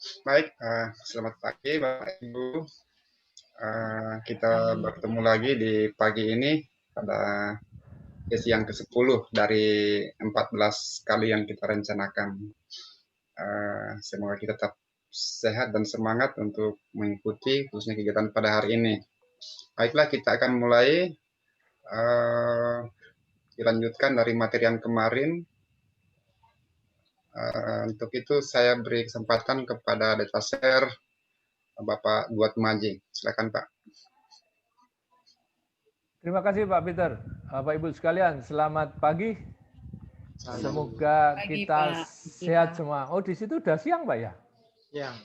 Baik, selamat pagi Bapak Ibu. Kita Pagi. bertemu lagi di pagi ini pada sesi yang ke-10 dari 14 kali yang kita rencanakan. Semoga kita tetap sehat dan semangat untuk mengikuti khususnya kegiatan pada hari ini. Baiklah, kita akan mulai dilanjutkan dari materi yang kemarin. Untuk itu saya beri kesempatan kepada Detaser Bapak Duat Maji. Silakan Pak. Terima kasih Pak Peter. Bapak Ibu sekalian, selamat pagi. Semoga Pagi, kita Pak. sehat semua. Oh, di situ udah siang, Pak ya? Siang.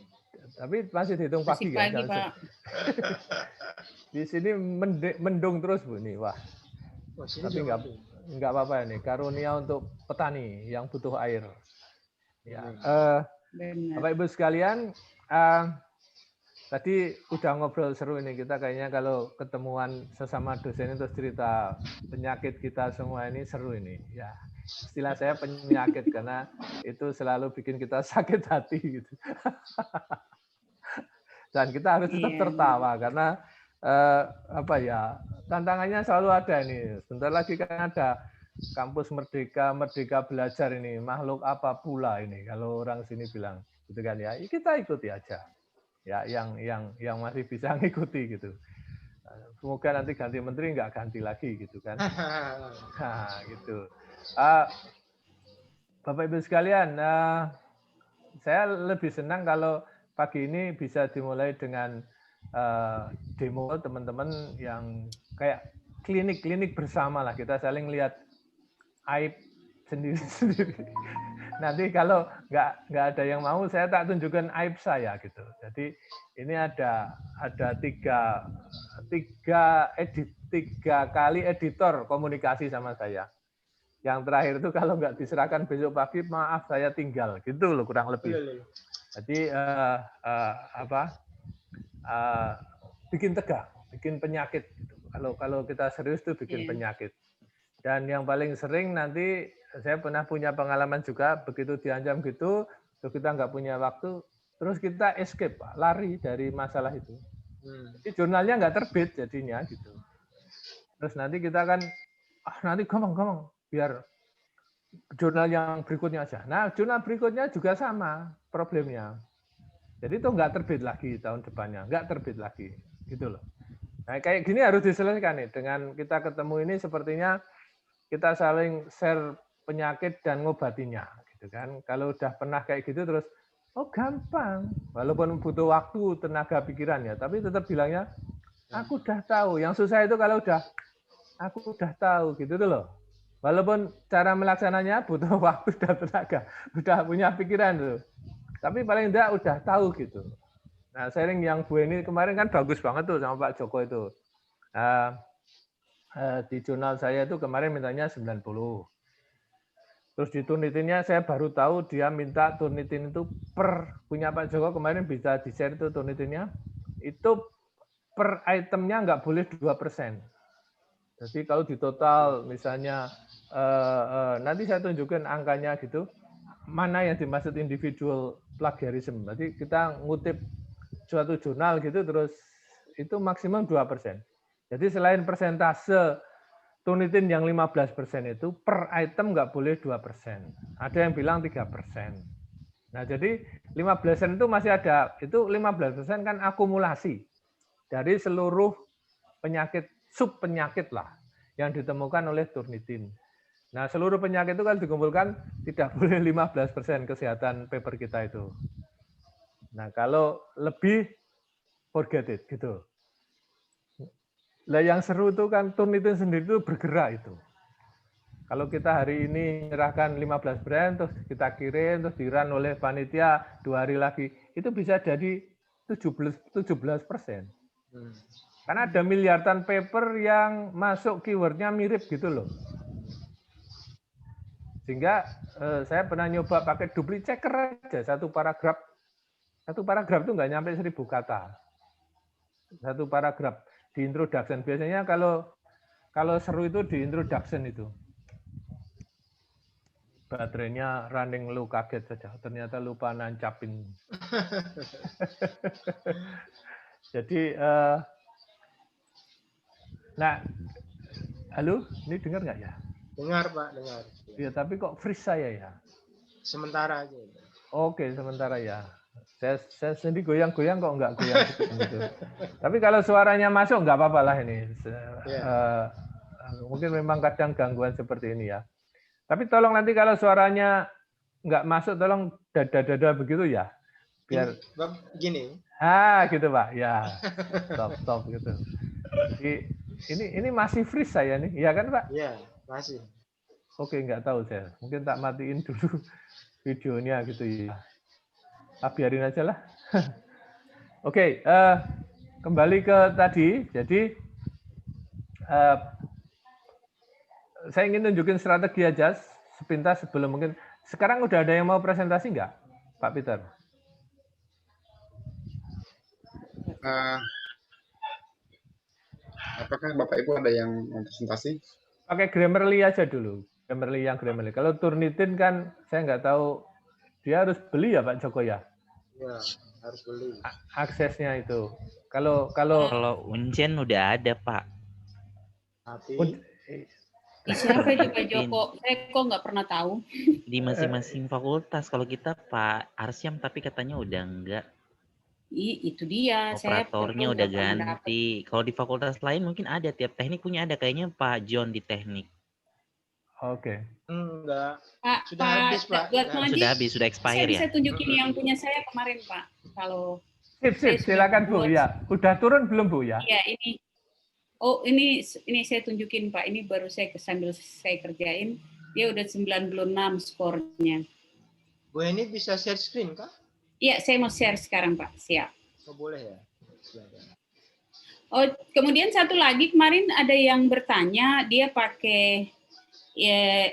Tapi masih dihitung Masih pagi, pagi, ya? Pak. Di sini mendung terus, Bu. Nih, wah. Tapi nggak apa-apa ini. Karunia untuk petani yang butuh air. Ya. Bapak Ibu sekalian, tadi udah ngobrol seru ini, kita kayaknya kalau ketemuan sesama dosen itu cerita penyakit kita semua ini seru ini. Ya, istilah saya penyakit karena itu selalu bikin kita sakit hati gitu. Dan kita harus tetap tertawa karena apa ya, tantangannya selalu ada ini. Sebentar lagi kan ada kampus Merdeka, Merdeka Belajar ini, makhluk apa pula ini kalau orang sini bilang, gitu kan ya. Kita ikuti aja. Ya, yang masih bisa ngikuti gitu. Semoga nanti ganti menteri nggak ganti lagi gitu kan. Nah, gitu. Bapak Ibu sekalian, saya lebih senang kalau pagi ini bisa dimulai dengan demo teman-teman yang kayak klinik bersama lah, kita saling lihat aib sendiri-sendiri. Nanti kalau nggak ada yang mau, saya tak tunjukkan aib saya gitu. Jadi ini ada tiga kali editor komunikasi sama saya. Yang terakhir itu kalau nggak diserahkan besok pagi, maaf saya tinggal gitu loh kurang lebih. Jadi bikin tegang, bikin penyakit. Gitu. Kalau kita serius tuh bikin penyakit. Dan yang paling sering nanti saya pernah punya pengalaman juga, begitu diancam gitu, terus kita nggak punya waktu, terus kita escape, Pak, lari dari masalah itu. Jadi jurnalnya nggak terbit jadinya gitu. Terus nanti kita kan, nanti gampang, biar jurnal yang berikutnya aja. Nah, jurnal berikutnya juga sama problemnya. Jadi itu nggak terbit lagi tahun depannya, nggak terbit lagi, gitu loh. Nah, kayak gini harus diselesaikan nih. Dengan kita ketemu ini sepertinya kita saling share penyakit dan ngobatinya gitu kan. Kalau udah pernah kayak gitu terus oh gampang, walaupun butuh waktu, tenaga, pikiran ya, tapi tetap bilangnya aku udah tahu. Yang susah itu kalau udah aku udah tahu gitu tuh loh. Walaupun cara melaksananya butuh waktu dan tenaga, udah punya pikiran tuh. Tapi paling enggak udah tahu gitu. Nah, sharing yang Bu ini kemarin kan bagus banget tuh sama Pak Joko itu. Di jurnal saya itu kemarin mintanya 90. Terus di Turnitinnya saya baru tahu dia minta Turnitin itu punya Pak Joko kemarin bisa di-share itu Turnitinnya, itu per itemnya nggak boleh 2%. Jadi kalau di total misalnya nanti saya tunjukkan angkanya gitu, mana yang dimaksud individual plagiarism. Jadi kita ngutip suatu jurnal gitu terus itu maksimum 2%. Jadi selain persentase Turnitin yang 15% itu per item nggak boleh 2%. Ada yang bilang 3%. Nah, jadi 15% itu masih ada. Itu 15% kan akumulasi dari seluruh penyakit, sub penyakit lah yang ditemukan oleh Turnitin. Nah, seluruh penyakit itu kan dikumpulkan tidak boleh 15% kesehatan paper kita itu. Nah, kalau lebih forget it gitu. Lah yang seru itu kan Turnitin sendiri itu bergerak itu. Kalau kita hari ini menyerahkan 15 brand, terus kita kirim, terus di-run oleh panitia 2 hari lagi, itu bisa jadi 17%. Karena ada miliaran paper yang masuk keywordnya mirip gitu loh. Sehingga saya pernah nyoba pakai duplicate checker aja, satu paragraf itu nggak nyampe 1000 kata. Satu paragraf di introduction. Biasanya kalau seru itu di introduction itu. Baterainya running lu kaget saja. Ternyata lupa nancapin. Jadi, nah, halo, ini dengar nggak ya? Dengar Pak, dengar. Ya, tapi kok freeze saya ya? Sementara aja. Oke, sementara ya. Saya sendiri goyang-goyang kok nggak goyang gitu. Tapi kalau suaranya masuk nggak apa-apa lah ini. Mungkin memang kadang gangguan seperti ini ya. Tapi tolong nanti kalau suaranya nggak masuk, tolong dada-dada begitu ya. Biar gini. Gitu Pak. Ya, stop gitu. Jadi ini masih freeze saya nih, ya kan Pak? Iya, masih. Oke, nggak tahu saya. Mungkin tak matiin dulu videonya gitu ya. Biarin aja lah. Oke, kembali ke tadi. Jadi saya ingin tunjukin strategi aja sepintas sebelum mungkin. Sekarang udah ada yang mau presentasi nggak, Pak Peter? Apakah Bapak Ibu ada yang mau presentasi? Pakai Grammarly aja dulu. Grammarly. Kalau Turnitin kan saya nggak tahu, dia harus beli ya Pak Joko ya? Ya, harus beli. Aksesnya itu. Kalau Uncian udah ada Pak. Tapi di siapa itu Pak Joko? Saya kok nggak pernah tahu. Di masing-masing fakultas. Kalau kita Pak Arsyam tapi katanya udah enggak. Itu dia. Operatornya udah ganti. Kalau di fakultas lain mungkin ada, tiap teknik punya ada. Kayaknya Pak John di teknik. Oke. Enggak. Pak, sudah habis Pak. Sudah habis, sudah expire ya. Saya bisa tunjukin yang punya saya kemarin Pak. Kalau sip, silakan Bu. Ya, udah turun belum Bu ya? Iya ini. Oh ini saya tunjukin Pak. Ini baru sambil saya kerjain. Dia udah 96 skornya. Bu ini bisa share screen kah? Iya, saya mau share sekarang Pak. Siap. Oh, boleh ya. Silakan. Oh, kemudian satu lagi kemarin ada yang bertanya dia pakai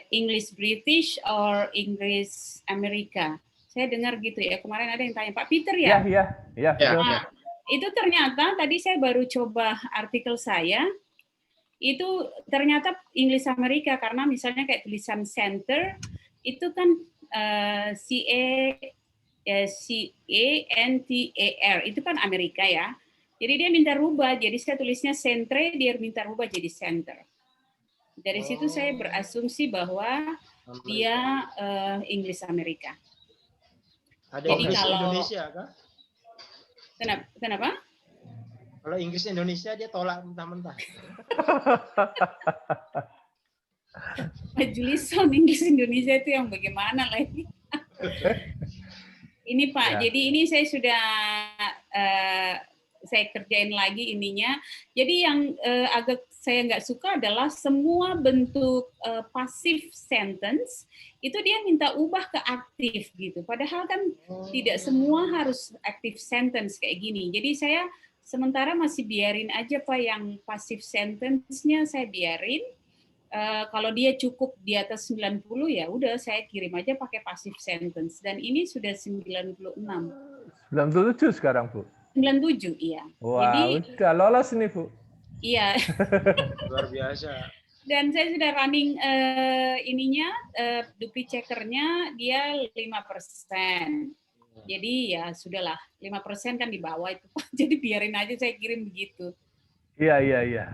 English British or English Amerika. Saya dengar gitu ya. Kemarin ada yang tanya Pak Peter ya? Iya. Nah, itu ternyata tadi saya baru coba artikel saya. Itu ternyata English Amerika karena misalnya kayak tulisan center itu kan CENTER itu kan Amerika ya. Jadi dia minta rubah. Jadi saya tulisnya centre, dia minta rubah jadi center. Dari situ saya berasumsi bahwa dia English Amerika. Ada jadi Inggris kalau, Indonesia kah? Kenapa? Kalau Inggris Indonesia dia tolak mentah-mentah. Pak Julison Inggris Indonesia itu yang bagaimana lagi? Ini Pak, jadi ini saya sudah saya kerjain lagi ininya. Jadi yang agak saya nggak suka adalah semua bentuk passive sentence itu dia minta ubah ke aktif gitu. Padahal kan tidak semua harus active sentence kayak gini. Jadi saya sementara masih biarin aja Pak yang passive sentence-nya saya biarin. Kalau dia cukup di atas 90 ya udah saya kirim aja pakai passive sentence. Dan ini sudah 96. 97 sekarang Bu. 97 iya. Wah, jadi udah lolos nih Bu. Iya. Luar biasa. Dan saya sudah running duplicate checkernya dia 5%. Jadi ya sudahlah 5% kan di bawah itu. Jadi biarin aja saya kirim begitu. Iya.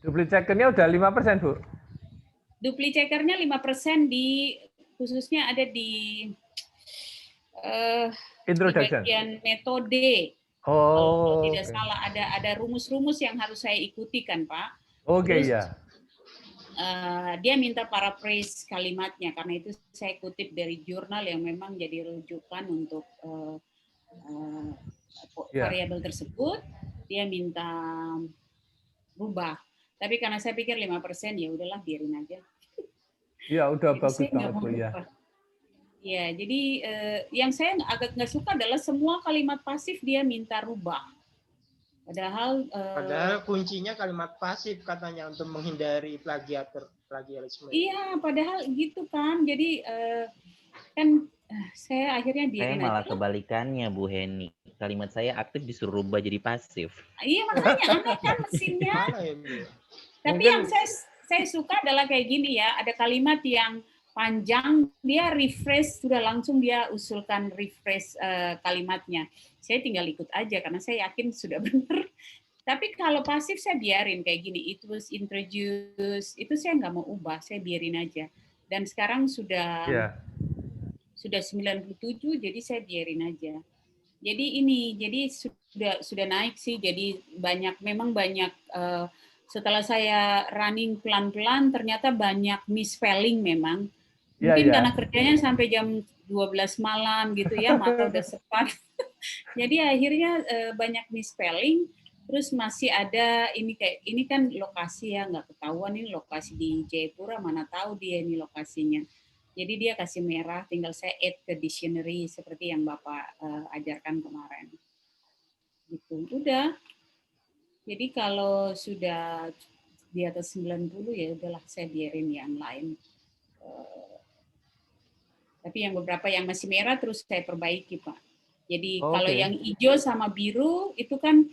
Duplicate checkernya udah 5% Bu. Duplicate checkernya 5% di khususnya ada di introduction. Di bagian metode. Kalau tidak salah ada rumus-rumus yang harus saya ikuti kan Pak. Oke ya. Dia minta paraphrase kalimatnya karena itu saya kutip dari jurnal yang memang jadi rujukan untuk variabel tersebut. Dia minta rubah. Tapi karena saya pikir 5% ya udahlah biarin aja. Iya udah bagus banget Bu ya. Ya, jadi yang saya agak nggak suka adalah semua kalimat pasif dia minta rubah. Padahal kuncinya kalimat pasif katanya untuk menghindari plagiarisme. Iya, padahal gitu kan. Jadi kan saya akhirnya biarin aja. Saya malah kebalikannya Bu Heni. Kalimat saya aktif disuruh rubah jadi pasif. Iya, makanya aneh kan mesinnya. Tapi yang saya suka adalah kayak gini ya. Ada kalimat yang panjang, dia refresh, sudah langsung dia usulkan refresh kalimatnya. Saya tinggal ikut aja karena saya yakin sudah benar. Tapi kalau pasif saya biarin kayak gini, it was introduced, itu saya nggak mau ubah, saya biarin aja. Dan sekarang sudah 97, jadi saya biarin aja. Jadi sudah naik sih, jadi memang banyak setelah saya running pelan-pelan ternyata banyak misspelling memang. Mungkin karena kerjanya sampai jam 12 malam gitu ya, mata udah sepat. Jadi akhirnya banyak misspelling, terus masih ada ini kan lokasi ya, nggak ketahuan ini lokasi di Jayapura, mana tahu dia ini lokasinya. Jadi dia kasih merah, tinggal saya add ke dictionary seperti yang Bapak ajarkan kemarin. Gitu. Udah. Jadi kalau sudah di atas 90 ya udahlah saya biarin yang lain. Tapi yang beberapa yang masih merah terus saya perbaiki, Pak. Jadi kalau yang hijau sama biru itu kan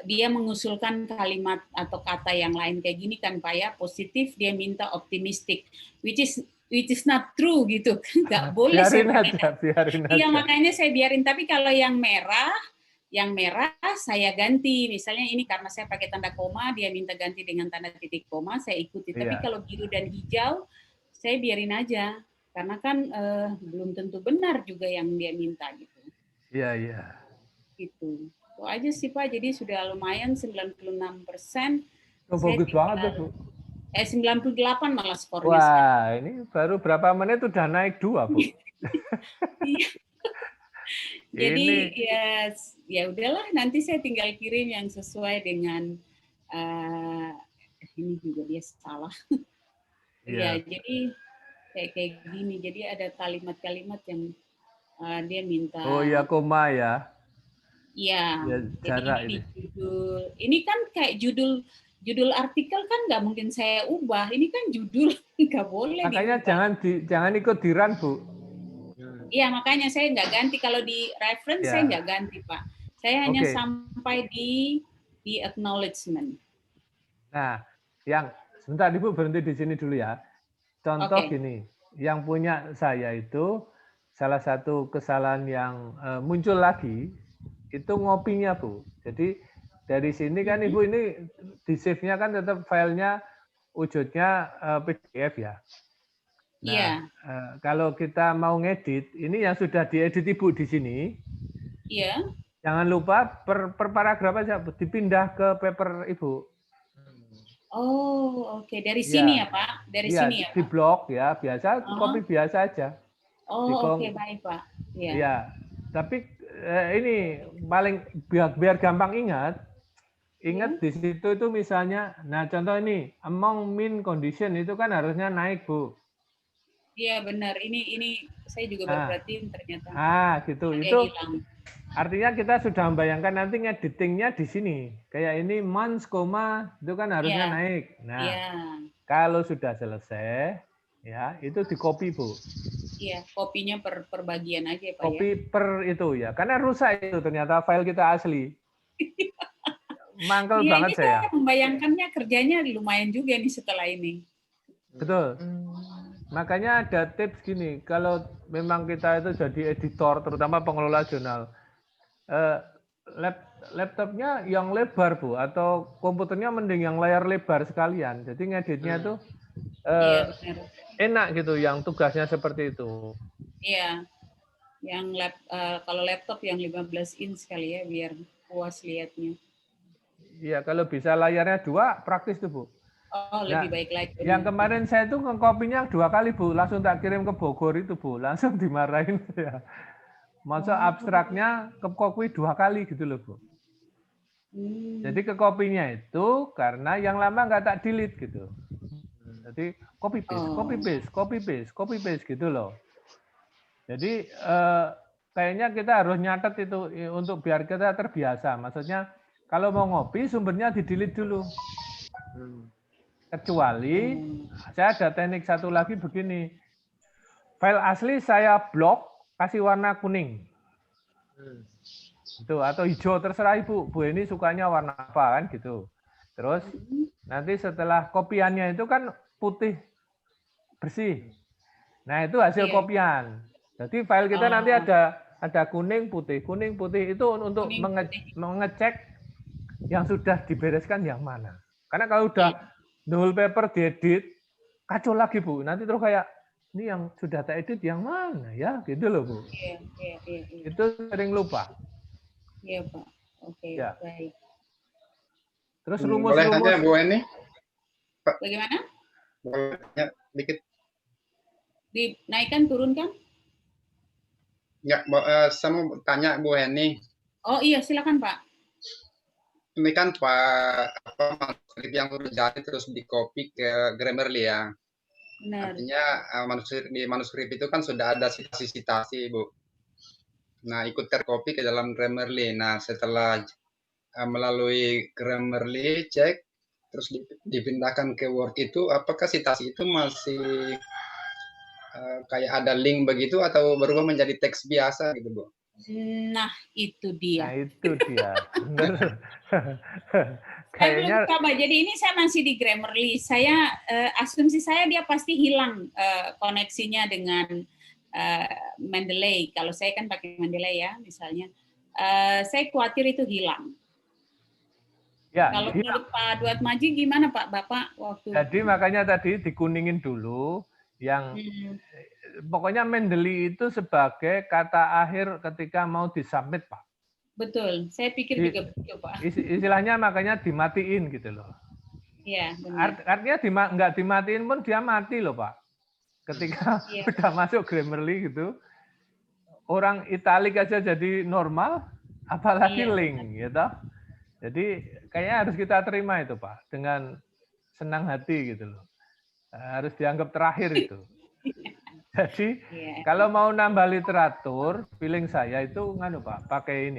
dia mengusulkan kalimat atau kata yang lain kayak gini kan, Pak ya, positif, dia minta optimistic, which is not true gitu, nggak boleh. Biarin aja. Iya, makanya saya biarin. Tapi kalau yang merah saya ganti. Misalnya ini karena saya pakai tanda koma, dia minta ganti dengan tanda titik koma, saya ikuti. Tapi kalau biru dan hijau, saya biarin aja. Karena kan belum tentu benar juga yang dia minta gitu. Iya. Gitu. Itu aja sih Pak, jadi sudah lumayan 96%. Bagus banget tuh, Bu. 98 malah skornya. Wah, ini baru berapa menit udah naik 2, Bu. Iya. Jadi ya udahlah, nanti saya tinggal kirim yang sesuai dengan ini juga dia salah. Ya, jadi kayak gini. Jadi ada kalimat-kalimat yang dia minta. Oh ya, koma ya. Iya. Jadi judul. Ini kan kayak judul artikel kan nggak mungkin saya ubah. Ini kan judul, nggak boleh. Makanya jangan ikut di run, Bu. Iya, makanya saya nggak ganti. Kalau di reference saya nggak ganti, Pak. Saya hanya sampai di acknowledgement. Nah, sebentar Ibu berhenti di sini dulu ya. Contoh gini, yang punya saya itu salah satu kesalahan yang muncul lagi itu ngopinya, Bu. Jadi dari sini kan Ibu ini di save-nya kan tetap filenya wujudnya PDF ya. Nah, kalau kita mau ngedit, ini yang sudah diedit Ibu di sini. Iya. Jangan lupa per paragraf aja dipindah ke paper Ibu. Oh, oke. Dari sini ya, Pak? Dari sini ya, Pak? Di blog ya, biasa, copy biasa aja. Oh, oke, baik, Pak. Iya. Tapi ini paling biar gampang ingat di situ itu misalnya, nah contoh ini, among mean condition itu kan harusnya naik, Bu. Iya, benar. Ini saya juga berperhatiin ternyata. Gitu. Itu artinya kita sudah membayangkan nanti ngeditingnya di sini. Kayak ini months, itu kan harusnya naik. Nah, kalau sudah selesai, ya itu di copy, Bu. Iya, kopinya per bagian aja, Pak. Copy per itu ya. Karena rusak itu ternyata file kita asli. Mangkel banget saya. Membayangkannya kerjanya lumayan juga nih setelah ini. Betul. Makanya ada tips gini, kalau memang kita itu jadi editor, terutama pengelola jurnal, laptopnya yang lebar, Bu, atau komputernya mending yang layar lebar sekalian. Jadi ngeditnya tuh enak gitu, yang tugasnya seperti itu. Iya, kalau laptop yang 15 inch kali ya, biar puas lihatnya. Iya, kalau bisa layarnya 2, praktis tuh, Bu. Oh, lebih baik lagi. Yang kemarin saya tuh nge-copy-nya 2 kali, Bu. Langsung tak kirim ke Bogor itu, Bu. Langsung dimarahin saya. Masa abstraknya ke-copy 2 kali gitu loh, Bu. Jadi ke-copy-nya itu karena yang lama nggak tak delete gitu. Jadi copy paste gitu loh. Jadi kayaknya kita harus nyatet itu untuk biar kita terbiasa. Maksudnya kalau mau ngopi sumbernya di-delete dulu. Kecuali saya ada teknik satu lagi begini. File asli saya blok, kasih warna kuning. Itu atau hijau terserah Ibu. Bu ini sukanya warna apa kan gitu. Terus nanti setelah kopiannya itu kan putih bersih. Nah, itu hasil Iya. kopian. Jadi file kita nanti Oh. ada kuning putih itu untuk Kuning, putih. mengecek yang sudah dibereskan yang mana. Karena kalau udah the whole paper diedit, kacau lagi Bu. Nanti terus kayak ini yang sudah tak edit yang mana ya, gitu loh Bu. Iya. Itu sering lupa. Iya Pak. Oke, Ya. baik. Terus Boleh tanya rumus-rumus. Bu Eni? Bagaimana? Boleh tanya dikit? Dinaikkan, turunkan? Ya, saya mau tanya Bu Eni. Oh iya, silakan Pak. Ini kan manuskrip yang udah jadi terus di-copy ke Grammarly ya. Benar. Artinya di manuskrip itu kan sudah ada citasi-citasi, Bu. Nah, ikut tercopy ke dalam Grammarly. Nah, setelah melalui Grammarly cek, terus dipindahkan ke Word itu, apakah citasi itu masih kayak ada link begitu atau berubah menjadi teks biasa gitu, Bu? Nah, itu dia. Nah, itu dia. Bener. Saya belum Kayaknya coba. Jadi ini saya masih di Grammarly. Saya asumsi saya dia pasti hilang koneksinya dengan Mendeley. Kalau saya kan pakai Mendeley ya, misalnya. Saya khawatir itu hilang. ya, Kalau menurut Pak Duatmaji gimana Pak Bapak waktu? jadi makanya tadi dikuningin dulu yang pokoknya Mendeley itu sebagai kata akhir ketika mau disubmit, Pak. Betul, saya pikir juga begitu, Pak. Istilahnya makanya dimatiin gitu loh. Iya, benar. Artinya nggak dimatiin pun dia mati loh, Pak. Ketika udah masuk Grammarly gitu, orang italik aja jadi normal, apalagi link, gitu. Jadi kayaknya harus kita terima itu, Pak, dengan senang hati gitu loh. Harus dianggap terakhir itu. Jadi kalau mau nambah literatur, feeling saya itu nganu Pak, pakai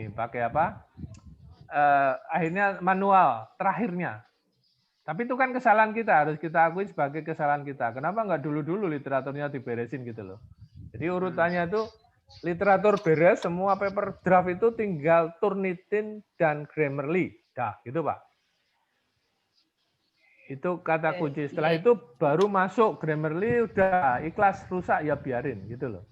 apa? Akhirnya manual terakhirnya. Tapi itu kan kesalahan kita, harus kita akui sebagai kesalahan kita. Kenapa nggak dulu-dulu literaturnya diberesin gitu loh. Jadi urutannya itu literatur beres, semua paper draft itu tinggal Turnitin dan Grammarly. Dah, gitu Pak. Itu kata kunci. Setelah itu baru masuk Grammarly, udah ikhlas rusak ya biarin gitu loh.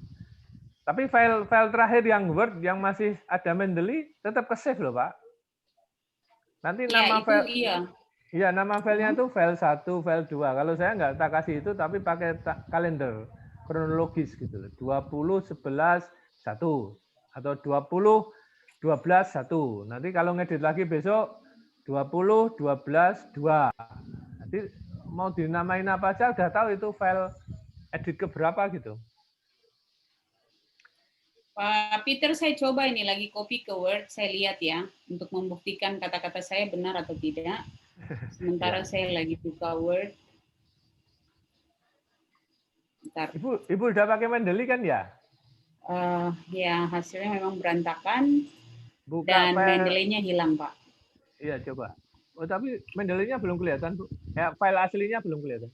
Tapi file terakhir yang Word yang masih ada Mendeley tetap ke save loh Pak. Nanti nama file iya nama filenya itu file 1, file 2. Kalau saya nggak tak kasih itu tapi pakai kalender kronologis gitu loh. 20 11 1 atau 20 12 1. Nanti kalau ngedit lagi besok 20 12 2. Nanti mau dinamain apa aja udah tahu itu file edit keberapa gitu. Pak Peter, saya coba ini lagi copy ke Word, saya lihat ya, untuk membuktikan kata-kata saya benar atau tidak. Sementara saya lagi buka Word. Bentar. Ibu udah pakai Mendeley kan ya? Ya, hasilnya memang berantakan. Dan Mendeley-nya hilang, Pak. Iya, coba. Oh, tapi Mendeley-nya belum kelihatan, Bu. Ya, file aslinya belum kelihatan.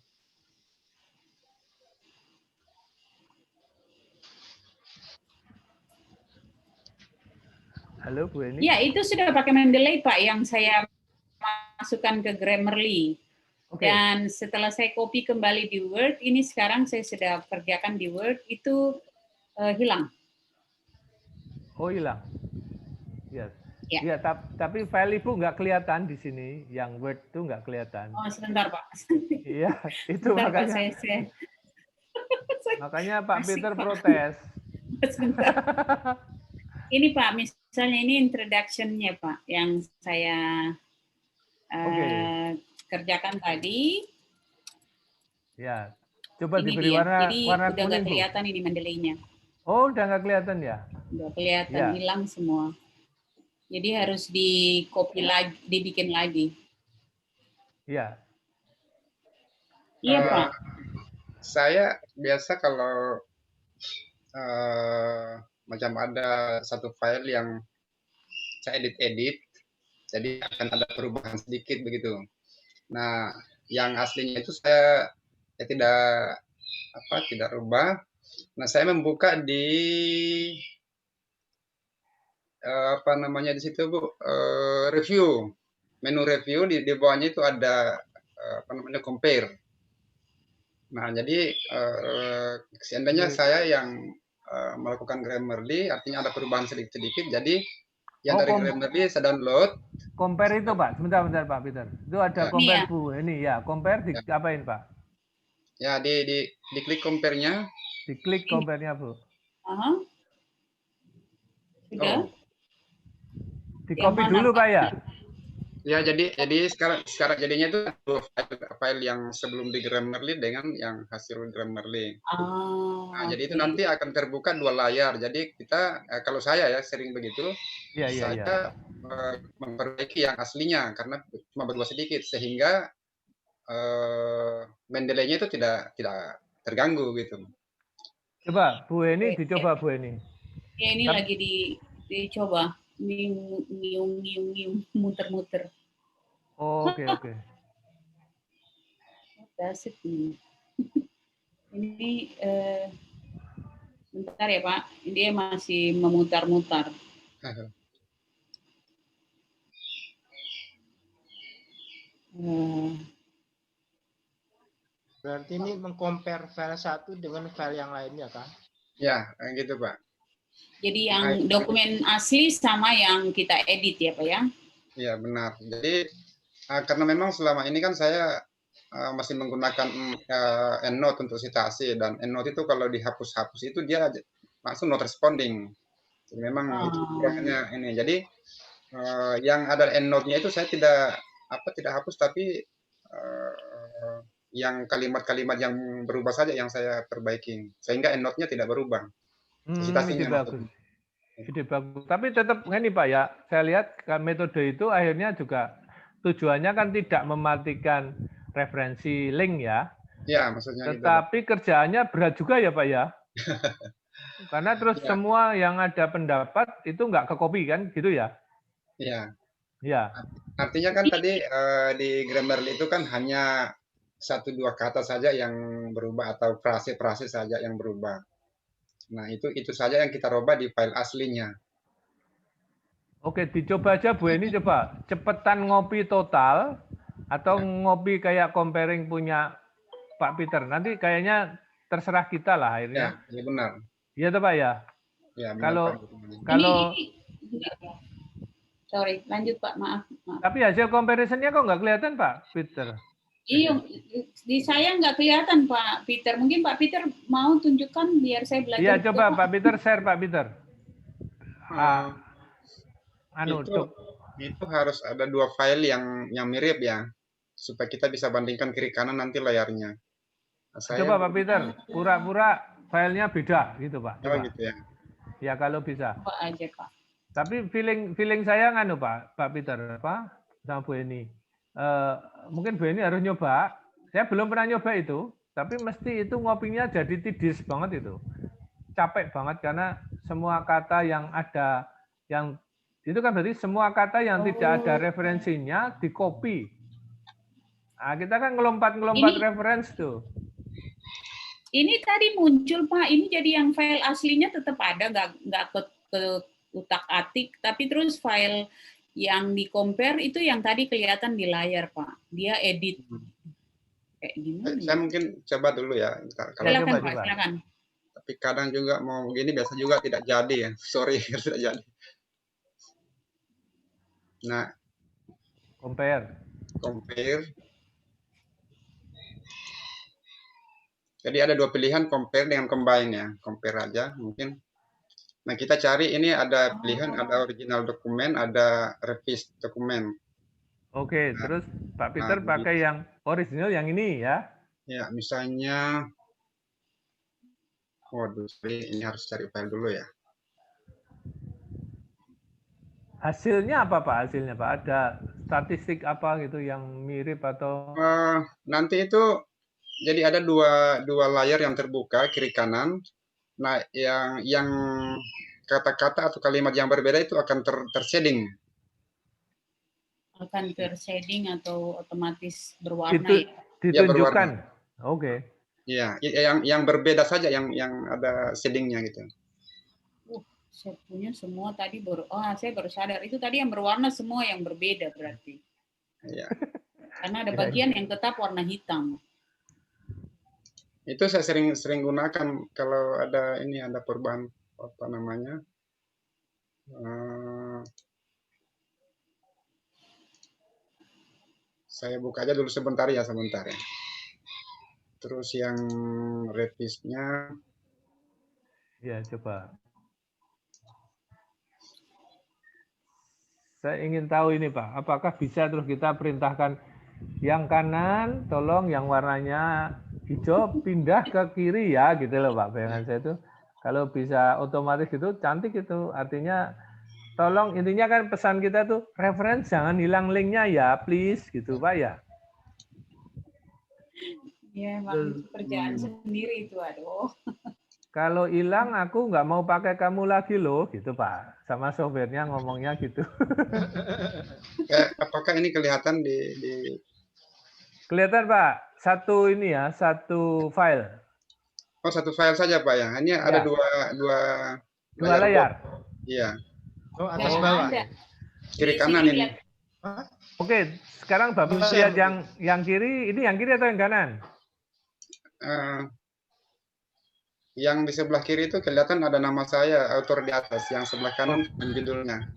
Halo, Bu Eni. Ya, itu sudah pakai Mendeley, Pak, yang saya masukkan ke Grammarly. Dan setelah saya copy kembali di Word, ini sekarang saya sudah kerjakan di Word, itu hilang. Oh, hilang. Yes. Ya, tapi file Ibu nggak kelihatan di sini, yang Word itu nggak kelihatan. Oh, sebentar, Pak. Iya, itu sebentar, makanya. Pak, makanya Pak Peter protes. Sebentar. Ini Pak, misalnya ini introduction-nya Pak, yang saya kerjakan tadi. Ya, coba ini diberi warna udah kuning. Udah nggak kelihatan Bu. ini Mendeley-nya. Oh, udah nggak kelihatan ya? Udah kelihatan, hilang semua. Jadi harus di-copy lagi, dibikin lagi. Iya. Iya Pak. Saya biasa kalau macam ada satu file yang saya edit, jadi akan ada perubahan sedikit begitu. Nah, yang aslinya itu saya tidak rubah. Nah, saya membuka di di situ Bu, review, menu review di bawahnya itu ada compare. Nah, jadi seandainya saya yang melakukan Grammarly, artinya ada perubahan sedikit-sedikit. Jadi yang Oh, dari Grammarly saya download. compare itu Pak, sebentar Pak Peter. Itu ada Ya. Ini compare ya. Bu, ini ya, compare Ya. diapain Pak? Ya, diklik compare-nya. Diklik compare-nya Bu. Aha. Sudah. Oh, Di Yang copy mana, dulu Pak? Pak ya. ya jadi sekarang jadinya itu dua file yang sebelum di Grammarly dengan yang hasil Grammarly. Nah, jadi itu Oke. nanti akan terbuka dua layar. Jadi kita kalau saya ya sering begitu, Iya. saya memperbaiki yang aslinya karena cuma berubah sedikit sehingga Mendeley-nya itu tidak terganggu gitu. Coba Bu Eni, Oke. dicoba Bu Eni. Ya, ini Kan- lagi dicoba. Ngiung, muter-muter. Oh, oke. Dasar ini. Ini bentar ya Pak, dia masih memutar-mutar. Berarti ini mengcompare file satu dengan file yang lainnya, kan? Ya, gitu Pak. Jadi yang dokumen asli sama yang kita edit ya Pak ya? Iya benar. Jadi karena memang selama ini kan saya masih menggunakan EndNote untuk citasi, dan EndNote itu kalau dihapus-hapus itu dia langsung not responding. Jadi memang itu kekurangannya ini. Jadi yang ada EndNote-nya itu saya tidak hapus, tapi yang kalimat-kalimat yang berubah saja yang saya perbaiki sehingga EndNote-nya tidak berubah. Ide bagus. Ide bagus. Tapi tetap ini Pak ya, saya lihat metode itu akhirnya juga tujuannya kan tidak mematikan referensi link ya. Ya, maksudnya tetapi gitu, kerjaannya berat juga ya Pak ya. Karena terus ya. Semua yang ada pendapat itu nggak ke-copy kan gitu ya. Iya. Ya. Artinya kan tadi di Grammarly itu kan hanya 1-2 kata saja yang berubah atau frase-frase saja yang berubah. Nah, itu saja yang kita rubah di file aslinya. Oke, dicoba aja Bu Eni, coba cepetan ngopi total atau ngopi kayak comparing punya Pak Peter. Nanti kayaknya terserah kita lah akhirnya. Ya, benar. Iya toh Pak ya? Ya, benar. Kalau sorry, lanjut Pak, maaf. Tapi hasil comparison-nya kok nggak kelihatan Pak Peter? Iya, di saya nggak kelihatan Pak Peter. Mungkin Pak Peter mau tunjukkan biar saya belajar. Iya, coba Pak Peter share Pak Peter. Itu harus ada 2 file yang mirip ya, supaya kita bisa bandingkan kiri kanan nanti layarnya. Nah, coba Pak Peter, pura-pura filenya beda gitu Pak. Coba. Oh gitu ya. Ya kalau bisa. Coba aja Pak. Tapi feeling saya Pak Peter sama Bu Eni. Mungkin Bu Eni harus nyoba. Saya belum pernah nyoba itu, tapi mesti itu ngopinya jadi tidis banget itu. Capek banget karena semua kata yang ada yang itu kan berarti semua kata yang tidak ada referensinya di copy. Nah, kita kan ngelompat referensi tuh. Ini tadi muncul Pak, ini jadi yang file aslinya tetap ada, nggak ke utak-atik, tapi terus file yang di compare itu yang tadi kelihatan di layar Pak. Dia edit kayak gimana? Saya mungkin coba dulu ya. Silakan Pak, silakan. Tapi kadang juga mau begini biasa juga tidak jadi ya. Sorry tidak jadi. Nah, compare. Jadi ada 2 pilihan, compare dengan combine ya. Compare aja mungkin. Nah, kita cari ini ada pilihan, ada original dokumen, ada revise dokumen. Oke, terus Pak Peter pakai yang original yang ini ya. Ya, misalnya waduh, ini harus cari file dulu ya. Hasilnya apa Pak? Hasilnya Pak, ada statistik apa gitu yang mirip atau? Nanti itu jadi ada dua layar yang terbuka kiri kanan. Nah, yang kata-kata atau kalimat yang berbeda itu akan tershading. Akan tershading atau otomatis berwarna ya? Ditunjukkan. Oke. Iya, yang berbeda saja yang ada shadingnya gitu. Saya punya semua tadi saya baru sadar itu tadi yang berwarna semua yang berbeda berarti. Iya. Karena ada bagian yang tetap warna hitam. Itu saya sering gunakan kalau ada perubahan apa namanya? eh, saya buka aja dulu sebentar ya. Terus yang revisnya Ya, coba. Saya ingin tahu ini Pak, apakah bisa terus kita perintahkan yang kanan, tolong yang warnanya hijau pindah ke kiri ya, gitu loh Pak. Bayangan saya itu, kalau bisa otomatis gitu, cantik itu. Artinya, tolong intinya kan pesan kita tuh, reference jangan hilang linknya ya, please, gitu Pak ya. Ya, emang kerjaan sendiri itu, aduh. Kalau hilang aku nggak mau pakai kamu lagi loh, gitu Pak. Sama softwarenya ngomongnya gitu. apakah ini kelihatan di Kelihatan Pak, satu file. Oh, satu file saja Pak ya. Ini ada Ya. dua Dua layar. Iya. Oh, atas Nggak bawah. ada. Kiri Di kanan sini ini. lihat. Hah? Oke, sekarang Bapak Share. lihat yang kiri, ini yang kiri atau yang kanan? Eh, yang di sebelah kiri itu kelihatan ada nama saya, author di atas. Yang sebelah kanan judulnya.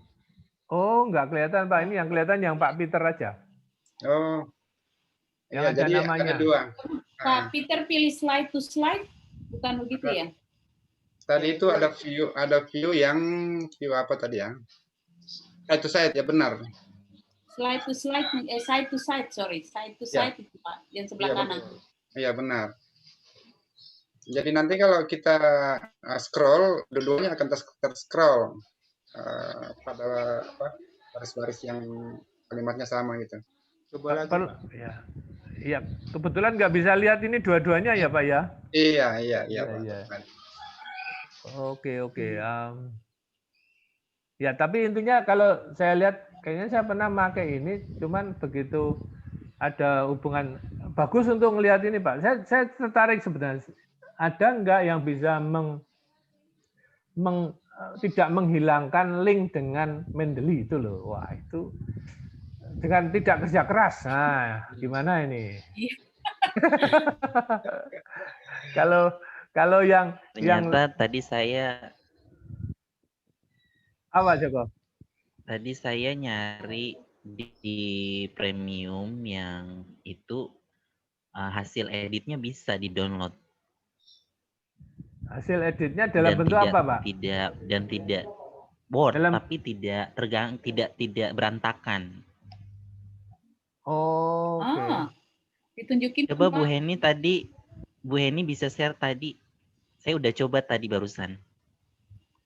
Oh, nggak kelihatan Pak. Ini yang kelihatan yang Pak Peter aja. Oh, Yang iya. ada Jadi namanya. ada dua. Pak Peter pilih slide to slide, bukan begitu ya? Tadi itu ada view view apa tadi ya? Itu saya ya benar. Slide to slide, side to side, sorry, side to Ya. side itu Pak, yang sebelah Iya, kanan. betul. Iya benar. Jadi nanti kalau kita scroll, dua-duanya akan ter-scroll pada baris-baris yang kalimatnya sama gitu. Coba lagi. Per- Pak. ya. Iya, kebetulan nggak bisa lihat ini dua-duanya ya Pak ya. Iya, Iya, Pak. iya. Oke. Ya, tapi intinya kalau saya lihat, kayaknya saya pernah pakai ini, cuman begitu ada hubungan bagus untuk melihat ini Pak. Saya tertarik sebenarnya. Ada nggak yang bisa tidak menghilangkan link dengan Mendeley itu loh. Wah, itu dengan tidak kerja keras. Nah, gimana ini? kalau yang Ternyata tadi saya apa Joko? Tadi saya nyari di premium yang itu hasil editnya bisa di-download Hasil editnya dalam bentuk apa, Pak? Tidak Word, Dalam- tapi tidak berantakan. Oh, oke. Ditunjukin Coba Pak. Bu Heni bisa share tadi. Saya udah coba tadi barusan.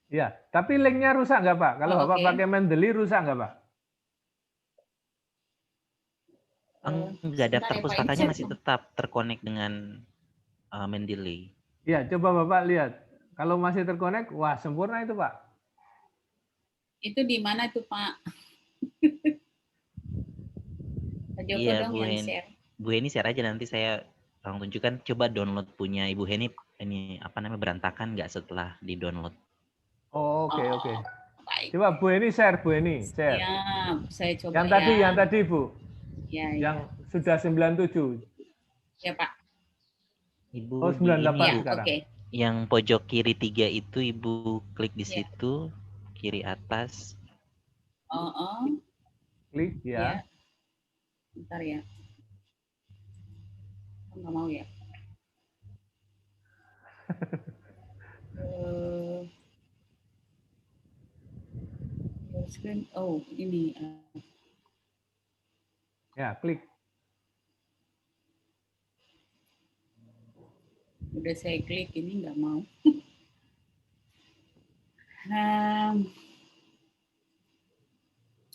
Ya, tapi linknya rusak nggak Pak? Kalau Oh, Bapak oke. pakai Mendeley rusak nggak Pak? Enggak, sebentar daftar ya, Pak. pustakanya masih tetap terkonek dengan Mendeley. Ya, coba Bapak lihat. Kalau masih terkonek, wah sempurna itu Pak. Itu di mana tuh Pak? Pak Joko Iya, dong Bu yang Heni. share. Bu Heni share aja, nanti saya langsung tunjukkan. Coba download punya Ibu Heni, ini apa namanya, berantakan nggak setelah di-download. Oh, oke. Baik. Coba Bu Eni share, Bu Eni share. Ya, saya coba Yang tadi Bu, Ya, yang sudah 97. ya Pak. Ibu Oh, di ini 98 Ya, Bu, sekarang. oke. yang pojok kiri 3 itu Ibu klik di Ya. situ, kiri atas. Klik ya. Bentar ya. Nggak mau ya. Screen. Oh, ini. Ya, klik. Udah saya klik, ini nggak mau.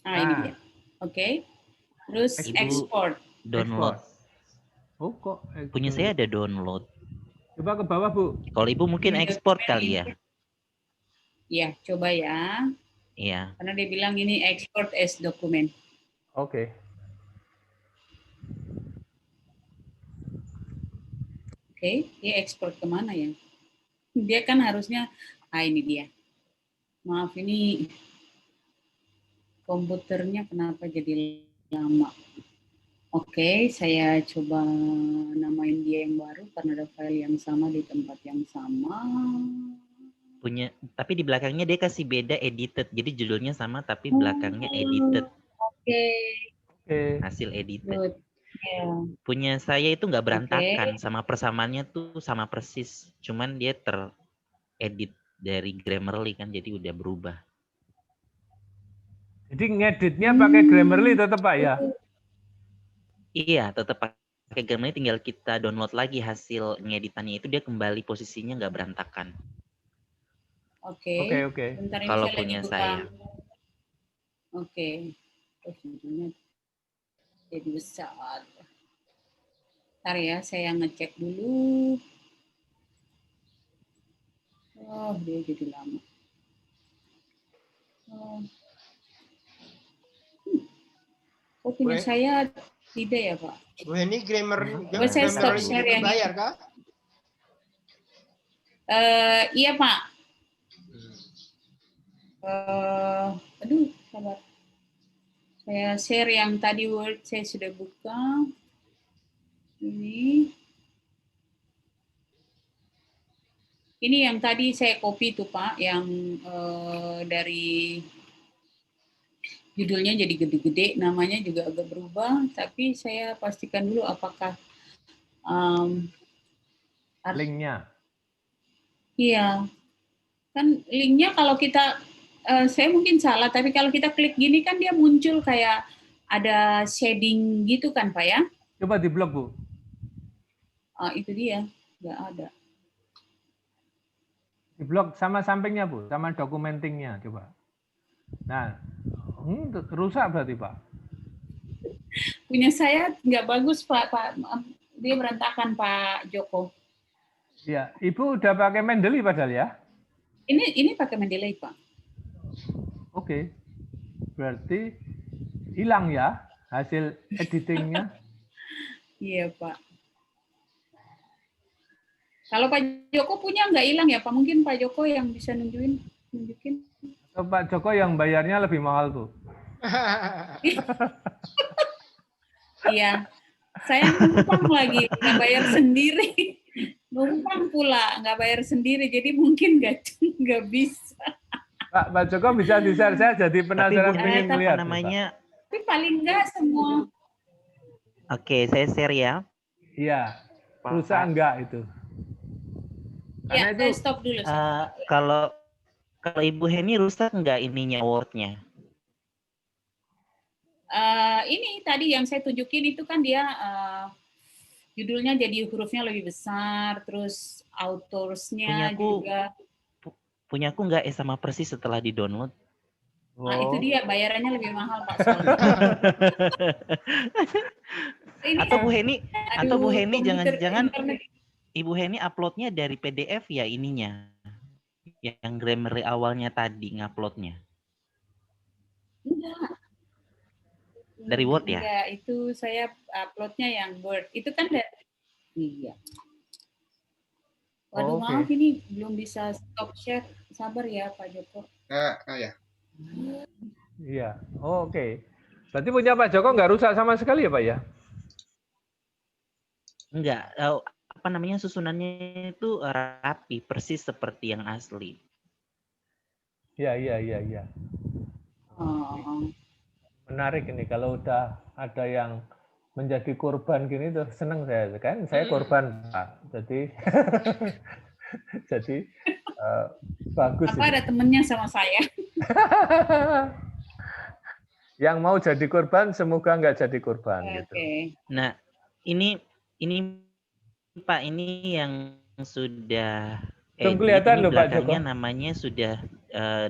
Ini dia. Oke. Terus Ibu export. download. Oh, kok Punya saya ada download. Coba ke bawah, Bu. Kalau Ibu mungkin Ini ekspor dokumen kali ya. input. Ya, coba ya. Iya. Karena dia bilang ini export as dokumen. Oke. Oke, dia ekspor kemana ya? Dia kan harusnya, ini dia. Maaf, ini komputernya kenapa jadi lama? Oke, saya coba namain dia yang baru karena ada file yang sama di tempat yang sama. Tapi di belakangnya dia kasih beda edited. Jadi judulnya sama tapi belakangnya edited. Oke, Hasil edited. good. Yeah. Punya saya itu nggak berantakan, sama persamaannya tuh sama persis. Cuman dia teredit dari Grammarly kan, jadi udah berubah. Jadi ngeditnya pakai Grammarly tetap Pak ya? Iya, tetap pakai Grammarly, tinggal kita download lagi hasil ngeditannya itu, dia kembali posisinya nggak berantakan. Oke. Oke. Kalau punya saya. Oke. Judulnya jadi besar. Bentar ya, saya ngecek dulu. Oh, dia jadi lama. Oh, punya saya tidak ya, Pak? Bu Heni, Grammarly saya stop share yang bayar kah? Iya, Pak. Aduh, sabar. Saya share yang tadi Word saya sudah buka. Ini yang tadi saya copy tuh Pak, yang dari judulnya jadi gede-gede, namanya juga agak berubah, tapi saya pastikan dulu apakah linknya. Iya, kan linknya kalau kita, saya mungkin salah, tapi kalau kita klik gini kan dia muncul kayak ada shading gitu kan Pak ya? Coba di blog Bu. Itu dia, nggak ada. Di blog sama sampingnya Bu, sama dokumentingnya coba. Nah, rusak berarti Pak? Punya saya nggak bagus Pak. Dia berantakan Pak Joko. Ya, Ibu udah pakai Mendeley padahal ya? Ini pakai Mendeley Pak. Oke, berarti hilang ya hasil editingnya? Iya Pak. Kalau Pak Joko punya nggak hilang ya Pak? Mungkin Pak Joko yang bisa nunjukin. Atau Pak Joko yang bayarnya lebih mahal tuh? Iya, saya numpang lagi, nggak bayar sendiri. Numpang pula, nggak bayar sendiri, jadi mungkin nggak bisa. Pak Joko bisa di-share, saya jadi penasaran pengen melihat. Tapi paling nggak semua. Oke, saya share ya. Iya, rusak enggak itu? Karena ya, itu, stop dulu. Kalau Ibu Heni rusak enggak ininya Word-nya? Ini tadi yang saya tunjukin itu kan dia judulnya jadi hurufnya lebih besar, terus autorsnya juga. Punya aku enggak sama persis setelah di-download. Nah, itu dia bayarannya lebih mahal Pak. Atau Bu Heni jangan-jangan Ibu Heni uploadnya dari PDF ya ininya, yang Grammarly awalnya tadi nguploadnya. Enggak. Dari Word ya? Enggak, itu saya uploadnya yang Word. Itu kan dari, iya. Waduh, maaf ini belum bisa stop share. Sabar ya Pak Joko. Ya. Iya, oke. Berarti punya Pak Joko nggak rusak sama sekali ya Pak ya? Enggak, susunannya itu rapi, persis seperti yang asli. Iya. Menarik ini kalau udah ada yang menjadi korban gini tuh seneng saya kan, saya korban Pak. Jadi bagus. Apa ada temennya sama saya? Yang mau jadi korban semoga nggak jadi korban. Gitu. Nah ini Pak, ini yang sudah kelihatan loh Pak Joko. Namanya sudah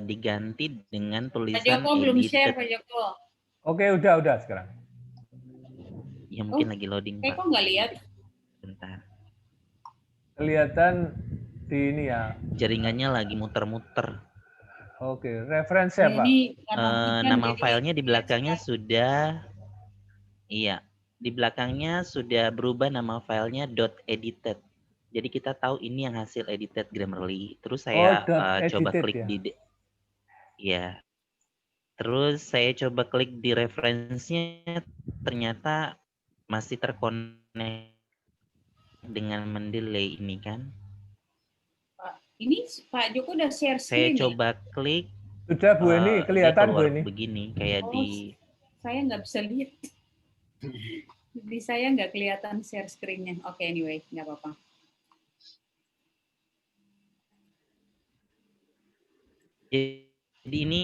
diganti dengan tulisan Pak Joko belum share Pak Joko. Oke, udah sekarang. Ya mungkin lagi loading Pak. Kok nggak lihat? Bentar. Kelihatan di ini ya. Jaringannya lagi muter-muter. Oke, referensi apa? Nama filenya di belakangnya sudah, iya, di belakangnya sudah berubah nama filenya .edited. Jadi kita tahu ini yang hasil edited Grammarly. Terus saya coba klik ya. Terus saya coba klik di referensinya, ternyata masih terkonek dengan mendelay ini kan? Ini Pak Joko udah share Saya screen nih. coba klik. Sudah Bu Eni, dia kelihatan Bu keluar Eni. begini kayak Oh, di. saya nggak bisa lihat. Di saya nggak kelihatan share screen-nya. Oke, anyway, nggak apa-apa. Jadi ini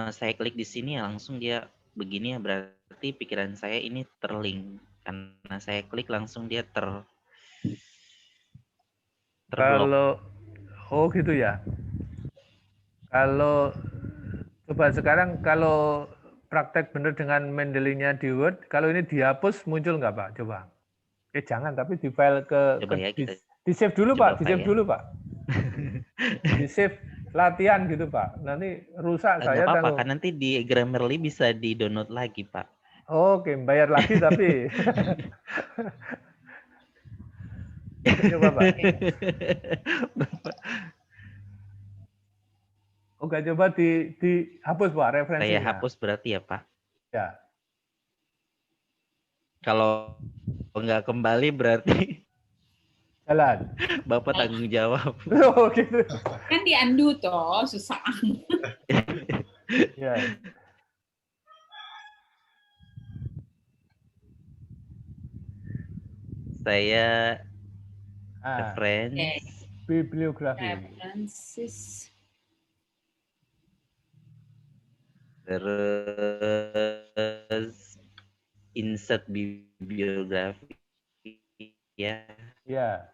saya klik di sini ya langsung dia begini ya, berarti pikiran saya ini terlink karena saya klik langsung dia terblok. Kalau oh gitu ya. Kalau coba sekarang kalau praktek bener dengan Mendeley-nya di Word, kalau ini dihapus muncul nggak Pak? Coba. Jangan, tapi di file Coba ya kita di save dulu coba Pak, di save file ya. dulu Pak. Di save latihan gitu Pak. Nanti rusak Nggak saya apa-apa tanggung. kan nanti di Grammarly bisa di download lagi Pak. Oke, bayar lagi tapi. Coba Pak. Oke, coba dihapus Pak referensinya. Saya hapus berarti ya Pak. Ya. Kalau nggak kembali berarti Jalan. Bapak tanggung jawab. Oh gitu. Kan di undo toh, susah. Ya. Saya Ah, reference. Oke. bibliografi. References. Terus insert bibliografi ya. Ya.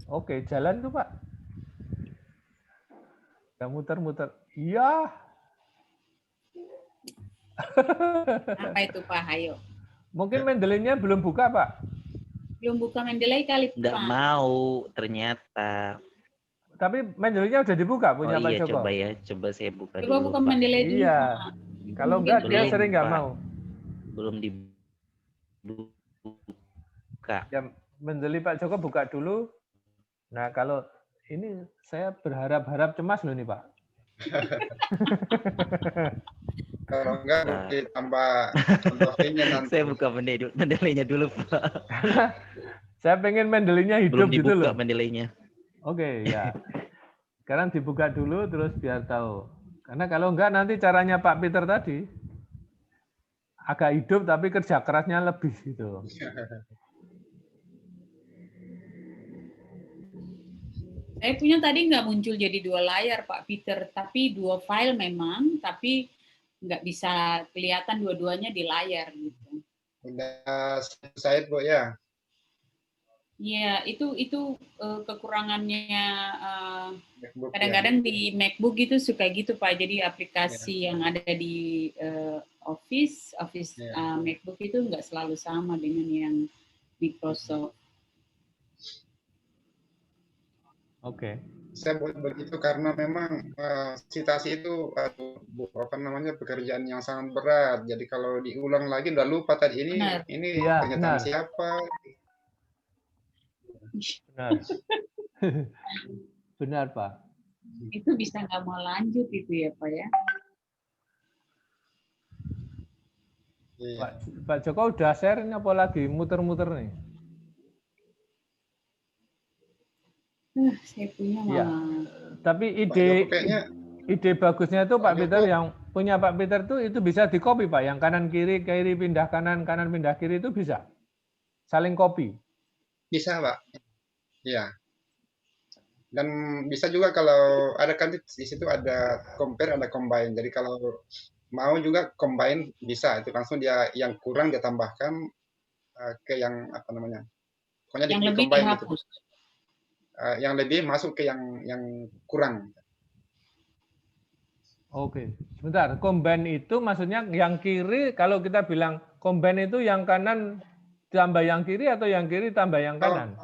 Oke, jalan tuh Pak. Udah muter-muter. Iya. Apa itu Pak? Ayo. Mungkin Mendeley-nya belum buka Pak. Belum buka Mendeley kali Nggak Pak. mau ternyata. Tapi Mendeley-nya udah dibuka punya Oh Pak iya Joko. coba ya, coba saya buka Coba dulu buka Pak. Mendeley dulu Iya. Pak. Kalau Mungkin enggak dia belum, sering nggak Pak. mau. Belum dibuka. Ya Mendeley Pak Joko buka dulu. Nah kalau ini saya berharap-harap cemas loh nih Pak. Kalau enggak Nah. ditambah fee-nya nanti. Saya buka Mendeley-nya dulu Pak. Saya pengen Mendeley-nya hidup Belum gitu dibuka loh. Mendeley-nya. Oke ya. Sekarang dibuka dulu terus biar tahu. Karena kalau enggak nanti caranya Pak Peter tadi agak hidup tapi kerja kerasnya lebih gitu. Saya punya tadi nggak muncul jadi 2 layar Pak Peter, tapi 2 file memang, tapi nggak bisa kelihatan dua-duanya di layar gitu. Udah saya Bu ya. Iya, itu kekurangannya MacBook ya. kadang-kadang di MacBook itu suka gitu Pak. Jadi aplikasi yang ada di Office Ya. MacBook itu nggak selalu sama dengan yang Microsoft. Oke. Saya buat begitu karena memang citasi itu apa namanya pekerjaan yang sangat berat. Jadi kalau diulang lagi udah lupa tadi ini Benar. Iya, pernyataan benar. siapa. Benar. Benar Pak. Itu bisa nggak mau lanjut itu ya Pak ya. Iya. Pak Joko udah share ini apa lagi muter-muter nih? Saya punya Iya. malah. Tapi Pak Joko kayaknya ide bagusnya itu Pak Pak Peter Joko. yang punya Pak Peter itu bisa di copy Pak, yang kanan kiri pindah kanan pindah kiri itu bisa saling copy. bisa Pak. Iya. Dan bisa juga kalau ada kan di situ ada compare ada combine. Jadi kalau mau juga combine bisa itu langsung dia yang kurang dia tambahkan ke yang apa namanya. Pokoknya Yang di lebih combine gitu. dihapus. Yang lebih masuk ke yang kurang. Oke, sebentar. Combine itu maksudnya yang kiri, kalau kita bilang combine itu yang kanan tambah yang kiri atau yang kiri tambah yang kanan?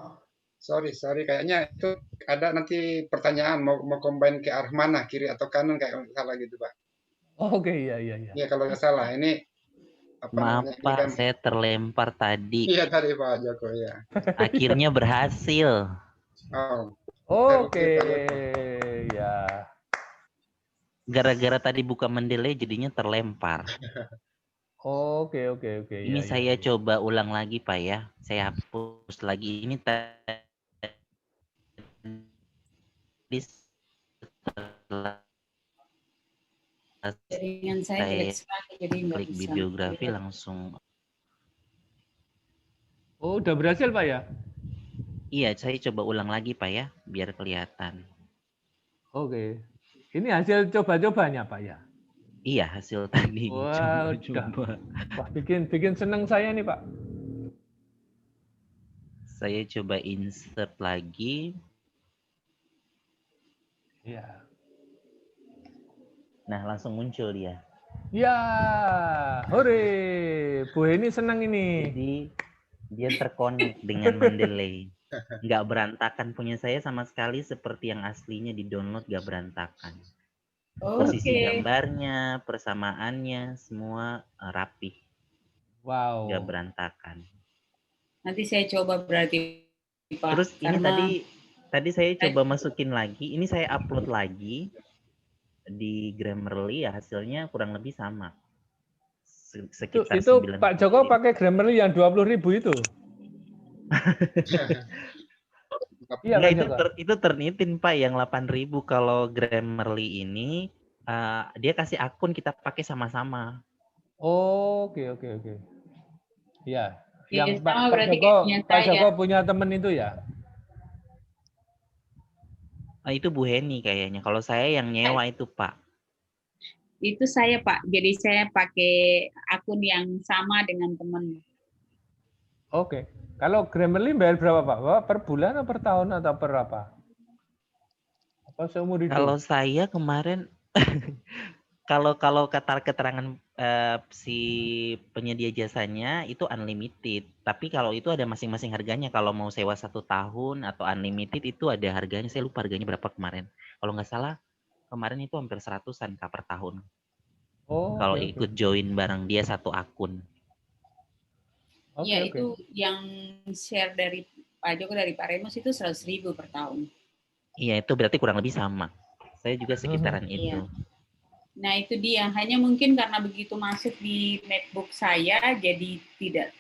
Sorry, kayaknya itu ada nanti pertanyaan mau combine ke arah mana, kiri atau kanan kayak salah gitu Pak. Oke, iya. Iya kalau nggak salah ini apa Maaf namanya, ini Pak, kan- saya terlempar tadi. Iya tadi Pak Joko ya. Akhirnya berhasil. Oh, Oke, ya. gara-gara tadi buka Mendeley jadinya terlempar. Oke. Ini Ya, saya ya. coba ulang lagi Pak ya. Saya hapus lagi. Ini tadi setelah Jaringan saya saya jelek sekali, jadi nggak klik bisa videografi lihat. langsung. Oh, udah berhasil Pak ya? Iya, saya coba ulang lagi Pak ya, biar kelihatan. Oke. Ini hasil coba-cobanya Pak ya? Iya, hasil tadi Wah, coba-coba. Wah, bikin seneng saya nih Pak. Saya coba insert lagi. Iya. Nah, langsung muncul dia. Ya, hore. Bu Heni senang ini. Jadi dia terkonek dengan Mendeley. Nggak berantakan, punya saya sama sekali seperti yang aslinya di download, nggak berantakan. Posisi Oke. gambarnya, persamaannya, semua rapi, Wow. nggak berantakan. Nanti saya coba berarti Pak. Terus ini Karena tadi saya coba masukin lagi, ini saya upload lagi di Grammarly ya, hasilnya kurang lebih sama. Sekitar Itu 90. Pak Joko pakai Grammarly yang 20.000 itu. Iya, Pak Joko. Itu Turnitin Pak yang 8.000. Kalau Grammarly ini dia kasih akun, kita pakai sama-sama. Oh, oke. Iya. Yang sama Pak berarti Joko, kayak Pak saya. Joko punya temen itu ya? Itu Bu Heni kayaknya. Kalau saya yang nyewa itu Pak. Itu saya Pak. Jadi saya pakai akun yang sama dengan teman. Oke. Kalau Grammarly bayar berapa Pak? Bapak per bulan atau per tahun atau per apa? Apa seumur hidup? Kalau saya kemarin kalau keterangan si penyedia jasanya itu unlimited, tapi kalau itu ada masing-masing harganya. Kalau mau sewa 1 tahun atau unlimited itu ada harganya. Saya lupa harganya berapa kemarin. Kalau nggak salah kemarin itu hampir 100-an Kak per tahun. Oh, Kalau oke. ikut join bareng dia satu akun. Iya, itu yang share dari Pak Joko dari Pak Remus itu 100.000 per tahun. Iya, itu berarti kurang lebih sama. Saya juga sekitaran itu. Iya. Nah, itu dia. Hanya mungkin karena begitu masuk di MacBook saya, jadi tidak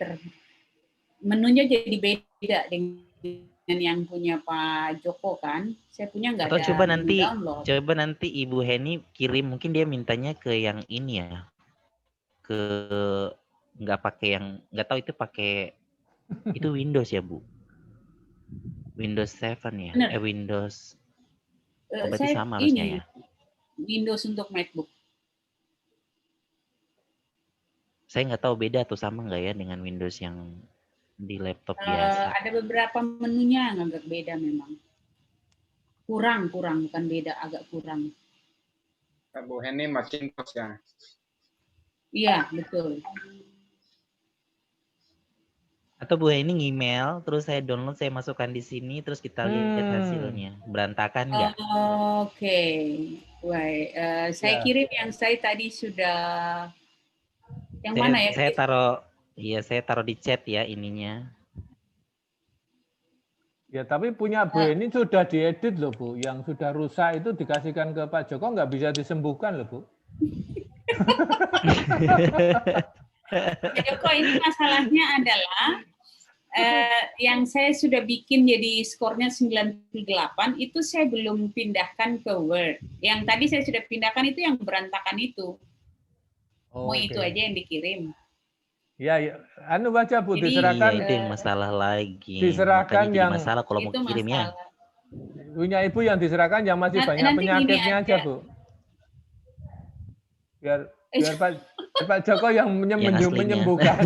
menunya jadi beda dengan yang punya Pak Joko kan. Saya punya nggak Atau ada download. coba nanti Ibu Heni kirim, mungkin dia mintanya ke yang ini ya. Ke nggak pakai yang, nggak tahu itu pakai itu Windows ya Bu? Windows 7 ya? Benar. Windows. Berarti Saya sama harusnya ya. Windows untuk MacBook. Saya nggak tahu beda atau sama nggak ya dengan Windows yang di laptop biasa. Ada beberapa menunya yang agak beda memang. Kurang, bukan beda, agak kurang. Bu Heni Macintosh ya. Iya, betul. Atau Bu Heni email, terus saya download, saya masukkan di sini, terus kita lihat hasilnya. Berantakan nggak? Oke. Baik. Saya kirim yang saya tadi sudah. Yang mana ya? Saya taruh di chat ya ininya. Ya, tapi punya Bu ini sudah diedit loh Bu. Yang sudah rusak itu dikasihkan ke Pak Joko, nggak bisa disembuhkan loh Bu. Pak Joko, ini masalahnya adalah yang saya sudah bikin jadi skornya 98 itu saya belum pindahkan ke Word. Yang tadi saya sudah pindahkan itu yang berantakan itu. Mau itu aja yang dikirim. Ya, anu baca Bu, Jadi, diserahkan. Iya, itu yang masalah lagi. Diserahkan makanya yang jadi masalah kalau mau kirimnya. Punya Ibu yang diserahkan yang masih banyak penyakitnya aja Bu. Biar Pak Joko yang menyembuhkan.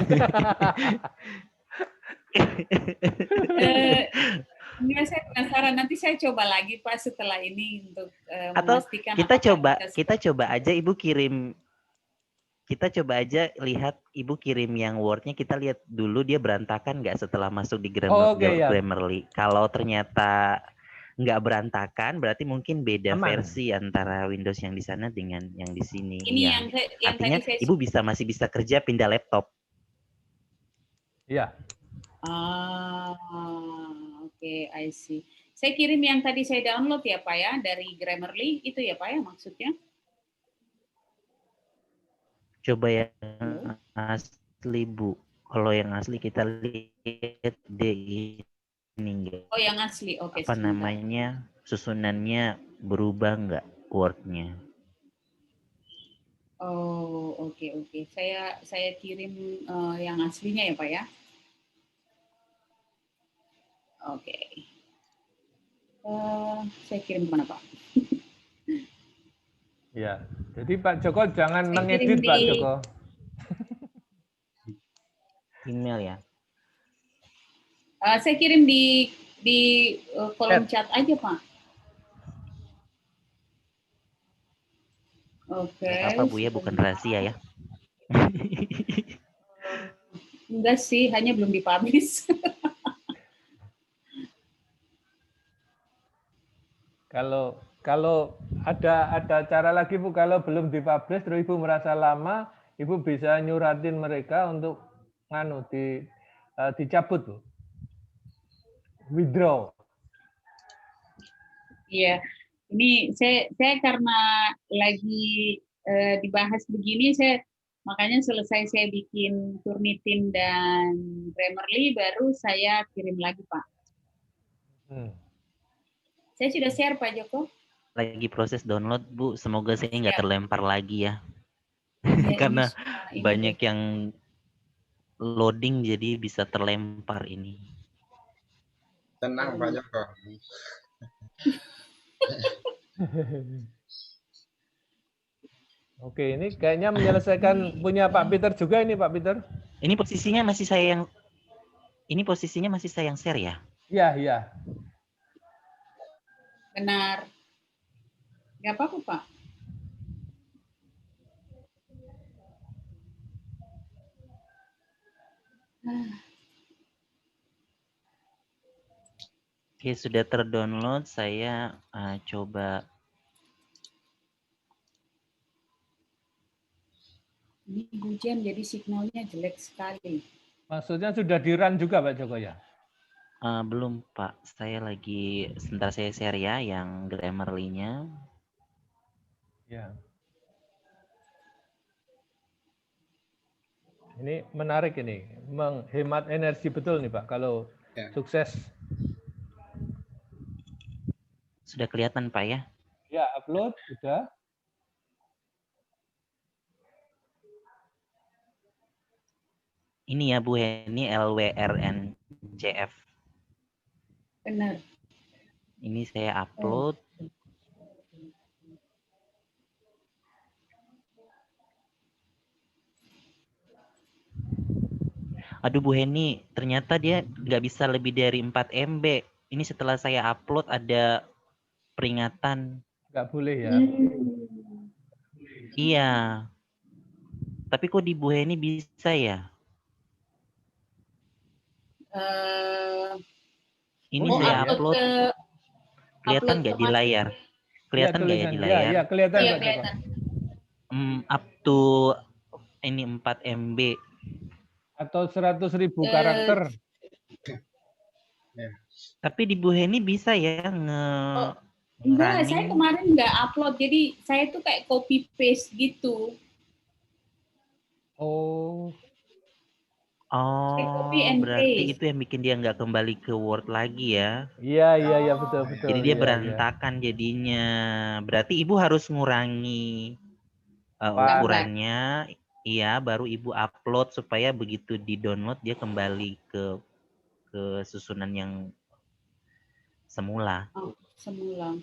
Saya penasaran, nanti saya coba lagi Pak setelah ini untuk memastikan. Atau kita coba aja Ibu kirim. Kita coba aja lihat Ibu kirim yang Word-nya, kita lihat dulu dia berantakan nggak setelah masuk di Grammarly. Kalau ternyata nggak berantakan, berarti mungkin beda versi antara Windows yang di sana dengan yang di sini. Ini ya. yang artinya tadi saya... Ibu masih bisa kerja pindah laptop. Iya. Oke, I see. Saya kirim yang tadi saya download ya Pak ya, dari Grammarly, itu ya Pak ya maksudnya? Coba yang asli, Bu. Kalau yang asli kita lihat deh ini enggak. Oh, yang asli. Oke, Apa sebentar. namanya? Susunannya berubah nggak word-nya? Oh, oke. Saya kirim yang aslinya ya, Pak ya. Oke. Saya kirim kemana, Pak? Ya. Jadi Pak Joko jangan Saya mengedit kirim Pak di- Joko. Email ya. Saya kirim di kolom chat aja, Pak. Oke. Nggak apa-apa, Bu ya, bukan rahasia ya. Enggak sih, hanya belum dipublish. Kalau ada cara lagi Bu, kalau belum dipublish terus Ibu merasa lama, Ibu bisa nyuratin mereka untuk dicabut Bu. Withdraw. Iya, ini saya karena lagi dibahas begini, makanya selesai saya bikin Turnitin dan Grammarly, baru saya kirim lagi, Pak. Saya sudah share, Pak Joko. Lagi proses download, Bu. Semoga saya nggak Siap. terlempar lagi ya. Ya, Karena ini banyak yang loading jadi bisa terlempar ini. Tenang Pak Joko. Oke, ini kayaknya menyelesaikan punya Pak Peter juga ini Pak Peter. Ini posisinya masih saya yang share ya? Iya. benar. Nggak apa-apa, Pak. Oke, sudah terdownload. Saya coba. Ini hujan, jadi signalnya jelek sekali. Maksudnya sudah di-run juga Pak Joko ya? Belum, Pak. Sebentar saya share ya yang Grammarly-nya. Ya. Ini menarik ini, menghemat energi betul nih Pak kalau Ya. sukses. Sudah kelihatan, Pak ya? Ya, upload sudah. Ini ya Bu Heni, LWRNCF. Benar. Ini saya upload. Aduh Bu Heni, ternyata dia nggak bisa lebih dari 4 MB. Ini setelah saya upload ada peringatan. Nggak boleh ya. Iya. Tapi kok di Bu Heni bisa ya? Ini saya upload. Kelihatan nggak di layar? Kelihatan nggak ya di layar? Iya, kelihatan Iya, Pak Joko. kelihatan. Up to ini 4 MB. Atau 100.000 karakter. Tapi di Bu Heni bisa ya Enggak, saya kemarin nggak upload, jadi saya tuh kayak copy paste gitu. Oh, Copy and berarti paste. itu yang bikin dia nggak kembali ke Word lagi ya? iya betul. Jadi dia Iya. berantakan jadinya. Berarti Ibu harus ngurangi ukurannya, iya, baru Ibu upload supaya begitu di-download dia kembali ke susunan yang semula. Semula.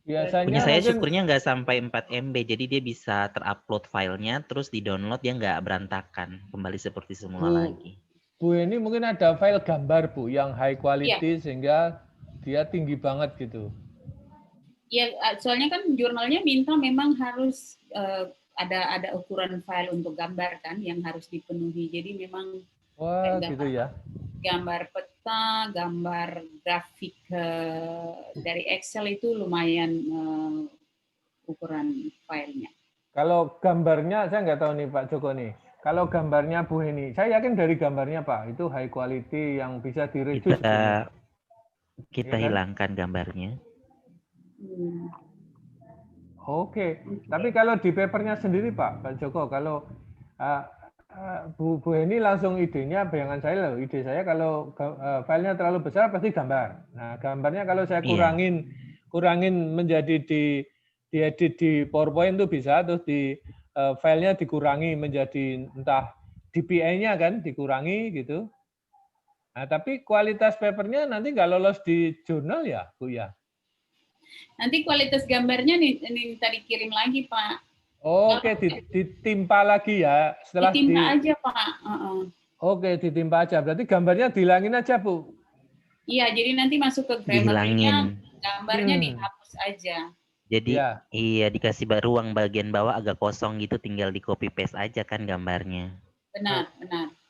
Biasanya Punya saya mungkin syukurnya nggak sampai 4 MB, jadi dia bisa terupload filenya, terus di-download dia nggak berantakan, kembali seperti semula lagi. Bu ini mungkin ada file gambar Bu yang high quality sehingga dia tinggi banget gitu. Ya, soalnya kan jurnalnya minta memang harus ada ukuran file untuk gambar kan yang harus dipenuhi. Jadi memang gitu ya. Gambar peta, gambar grafik dari Excel itu lumayan ukuran filenya. Kalau gambarnya saya nggak tahu nih Pak Joko nih. Kalau gambarnya Bu Heni, saya yakin dari gambarnya Pak itu high quality yang bisa direduce. Kita hilangkan gambarnya. Oke, tapi kalau di papernya sendiri Pak Joko, kalau Bu Heni langsung idenya, bayangan saya loh, ide saya kalau filenya terlalu besar pasti gambar. Nah, gambarnya kalau saya kurangin menjadi diedit di PowerPoint itu bisa, terus di filenya dikurangi menjadi entah DPI-nya kan dikurangi gitu. Nah, tapi kualitas papernya nanti nggak lolos di jurnal ya, Bu ya? Nanti kualitas gambarnya nih tadi kirim lagi, Pak. Oke, ditimpa lagi ya setelah ditimpa aja, Pak. Oke, ditimpa aja. Berarti gambarnya dihilangin aja, Bu. Iya, jadi nanti masuk ke Grammarly-nya, gambarnya dihapus aja. Jadi iya dikasih ruang bagian bawah agak kosong gitu, tinggal di copy paste aja kan gambarnya. Benar.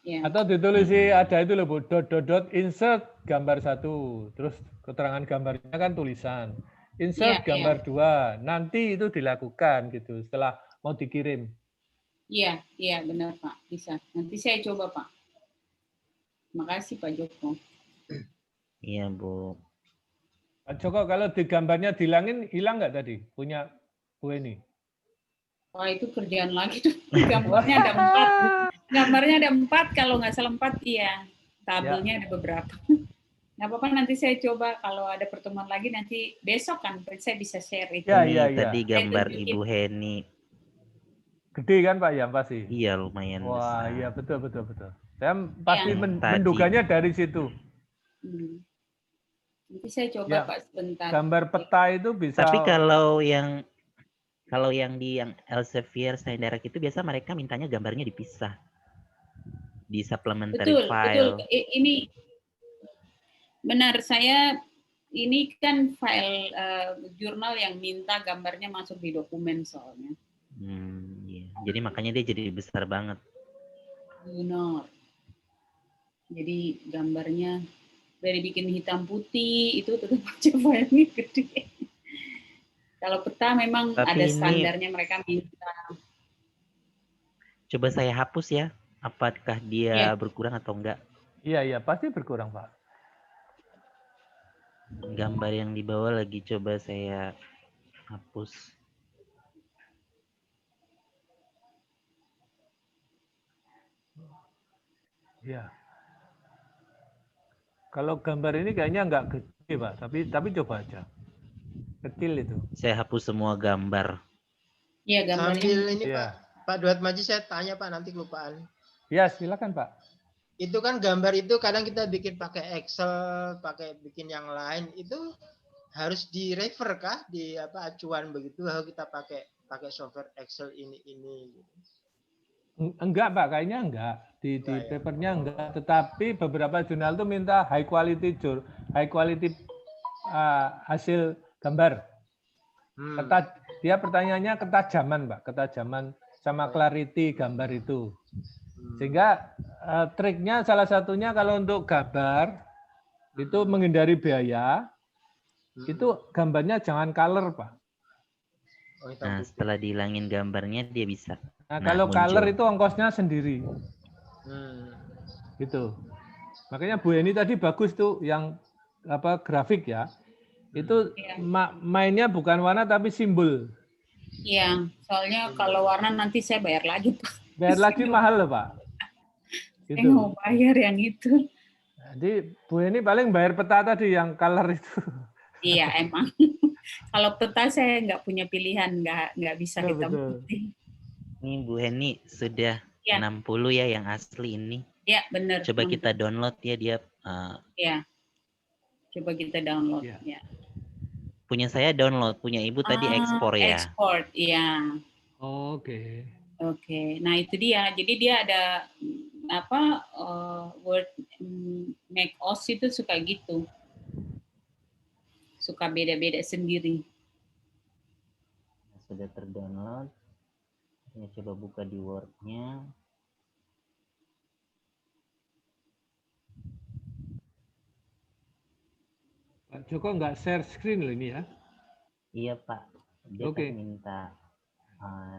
Ya. Atau ditulis ada itu loh Bu, dot insert gambar 1, terus keterangan gambarnya kan tulisan. Insert gambar 2, nanti itu dilakukan gitu setelah mau dikirim. Iya benar Pak, bisa. Nanti saya coba Pak. Makasih Pak Joko. Iya Bu. Pak Joko, kalau di gambarnya dihilangin, hilang nggak tadi punya Bu Heni? Wah itu kerjaan lagi tuh. Gambarnya ada 4. Gambarnya ada 4, kalau nggak salah 4 iya. Tabelnya ada beberapa. Nggak apa-apa, nanti saya coba kalau ada pertemuan lagi nanti besok kan saya bisa share itu. Iya. Tadi gambar Ibu Heni. Gede kan Pak ya pasti? Iya lumayan Wah, besar. iya betul. Saya pasti menduganya dari situ. Nanti saya coba Pak sebentar. Gambar peta itu bisa. Tapi kalau yang di Elsevier, Steinderek itu biasa mereka mintanya gambarnya dipisah di supplementary file. Betul. Ini benar, saya ini kan file jurnal yang minta gambarnya masuk di dokumen soalnya. Iya. Jadi makanya dia jadi besar banget. Benar. Jadi gambarnya dari bikin hitam putih itu tetap aja filenya gede. Kalau peta memang ada standarnya mereka minta. Coba saya hapus ya. Apakah dia berkurang atau enggak? Iya, pasti berkurang, Pak. Gambar yang di bawah lagi coba saya hapus. Iya. Kalau gambar ini kayaknya enggak gede, Pak. Tapi coba aja. Kecil itu. Saya hapus semua gambar. Iya, gambarnya. Sambil ini Pak Duat Maji, saya tanya Pak, nanti kelupaan. Ya, silakan Pak. Itu kan gambar itu kadang kita bikin pakai Excel, pakai bikin yang lain, itu harus di-refer kah di acuan begitu, harus kita pakai software Excel ini gitu. Enggak Pak, kayaknya enggak. Di papernya enggak, tetapi beberapa jurnal itu minta high quality hasil gambar. Dia pertanyaannya ketajaman, Pak, ketajaman sama clarity gambar itu. Sehingga triknya salah satunya kalau untuk gambar itu menghindari biaya, itu gambarnya jangan color, Pak. Nah, setelah dihilangin gambarnya dia bisa. Nah, kalau muncul. Color itu ongkosnya sendiri. Gitu. Makanya Bu Heni tadi bagus tuh yang grafik ya. Itu mainnya bukan warna tapi simbol. Iya, soalnya kalau warna nanti saya bayar lagi, Pak. Bayar lagi mahal loh, Pak. Gitu. Saya mau bayar yang itu. Jadi Bu Heni paling bayar peta tadi yang color itu. Iya, emang. Kalau peta saya nggak punya pilihan, nggak bisa hitam putih. Ini Bu Heni sudah 60 ya yang asli ini. Iya, benar. Coba kita download ya dia. Iya. Coba kita download ya. Punya saya download, punya Ibu tadi ekspor ya. Ekspor, iya. Oke. Nah, itu dia. Jadi dia ada Word macOS itu suka gitu. Suka beda-beda sendiri. Sudah terdownload. Saya coba buka di Word-nya. Pak Joko nggak share screen loh ini ya? Iya Pak. Dia kan minta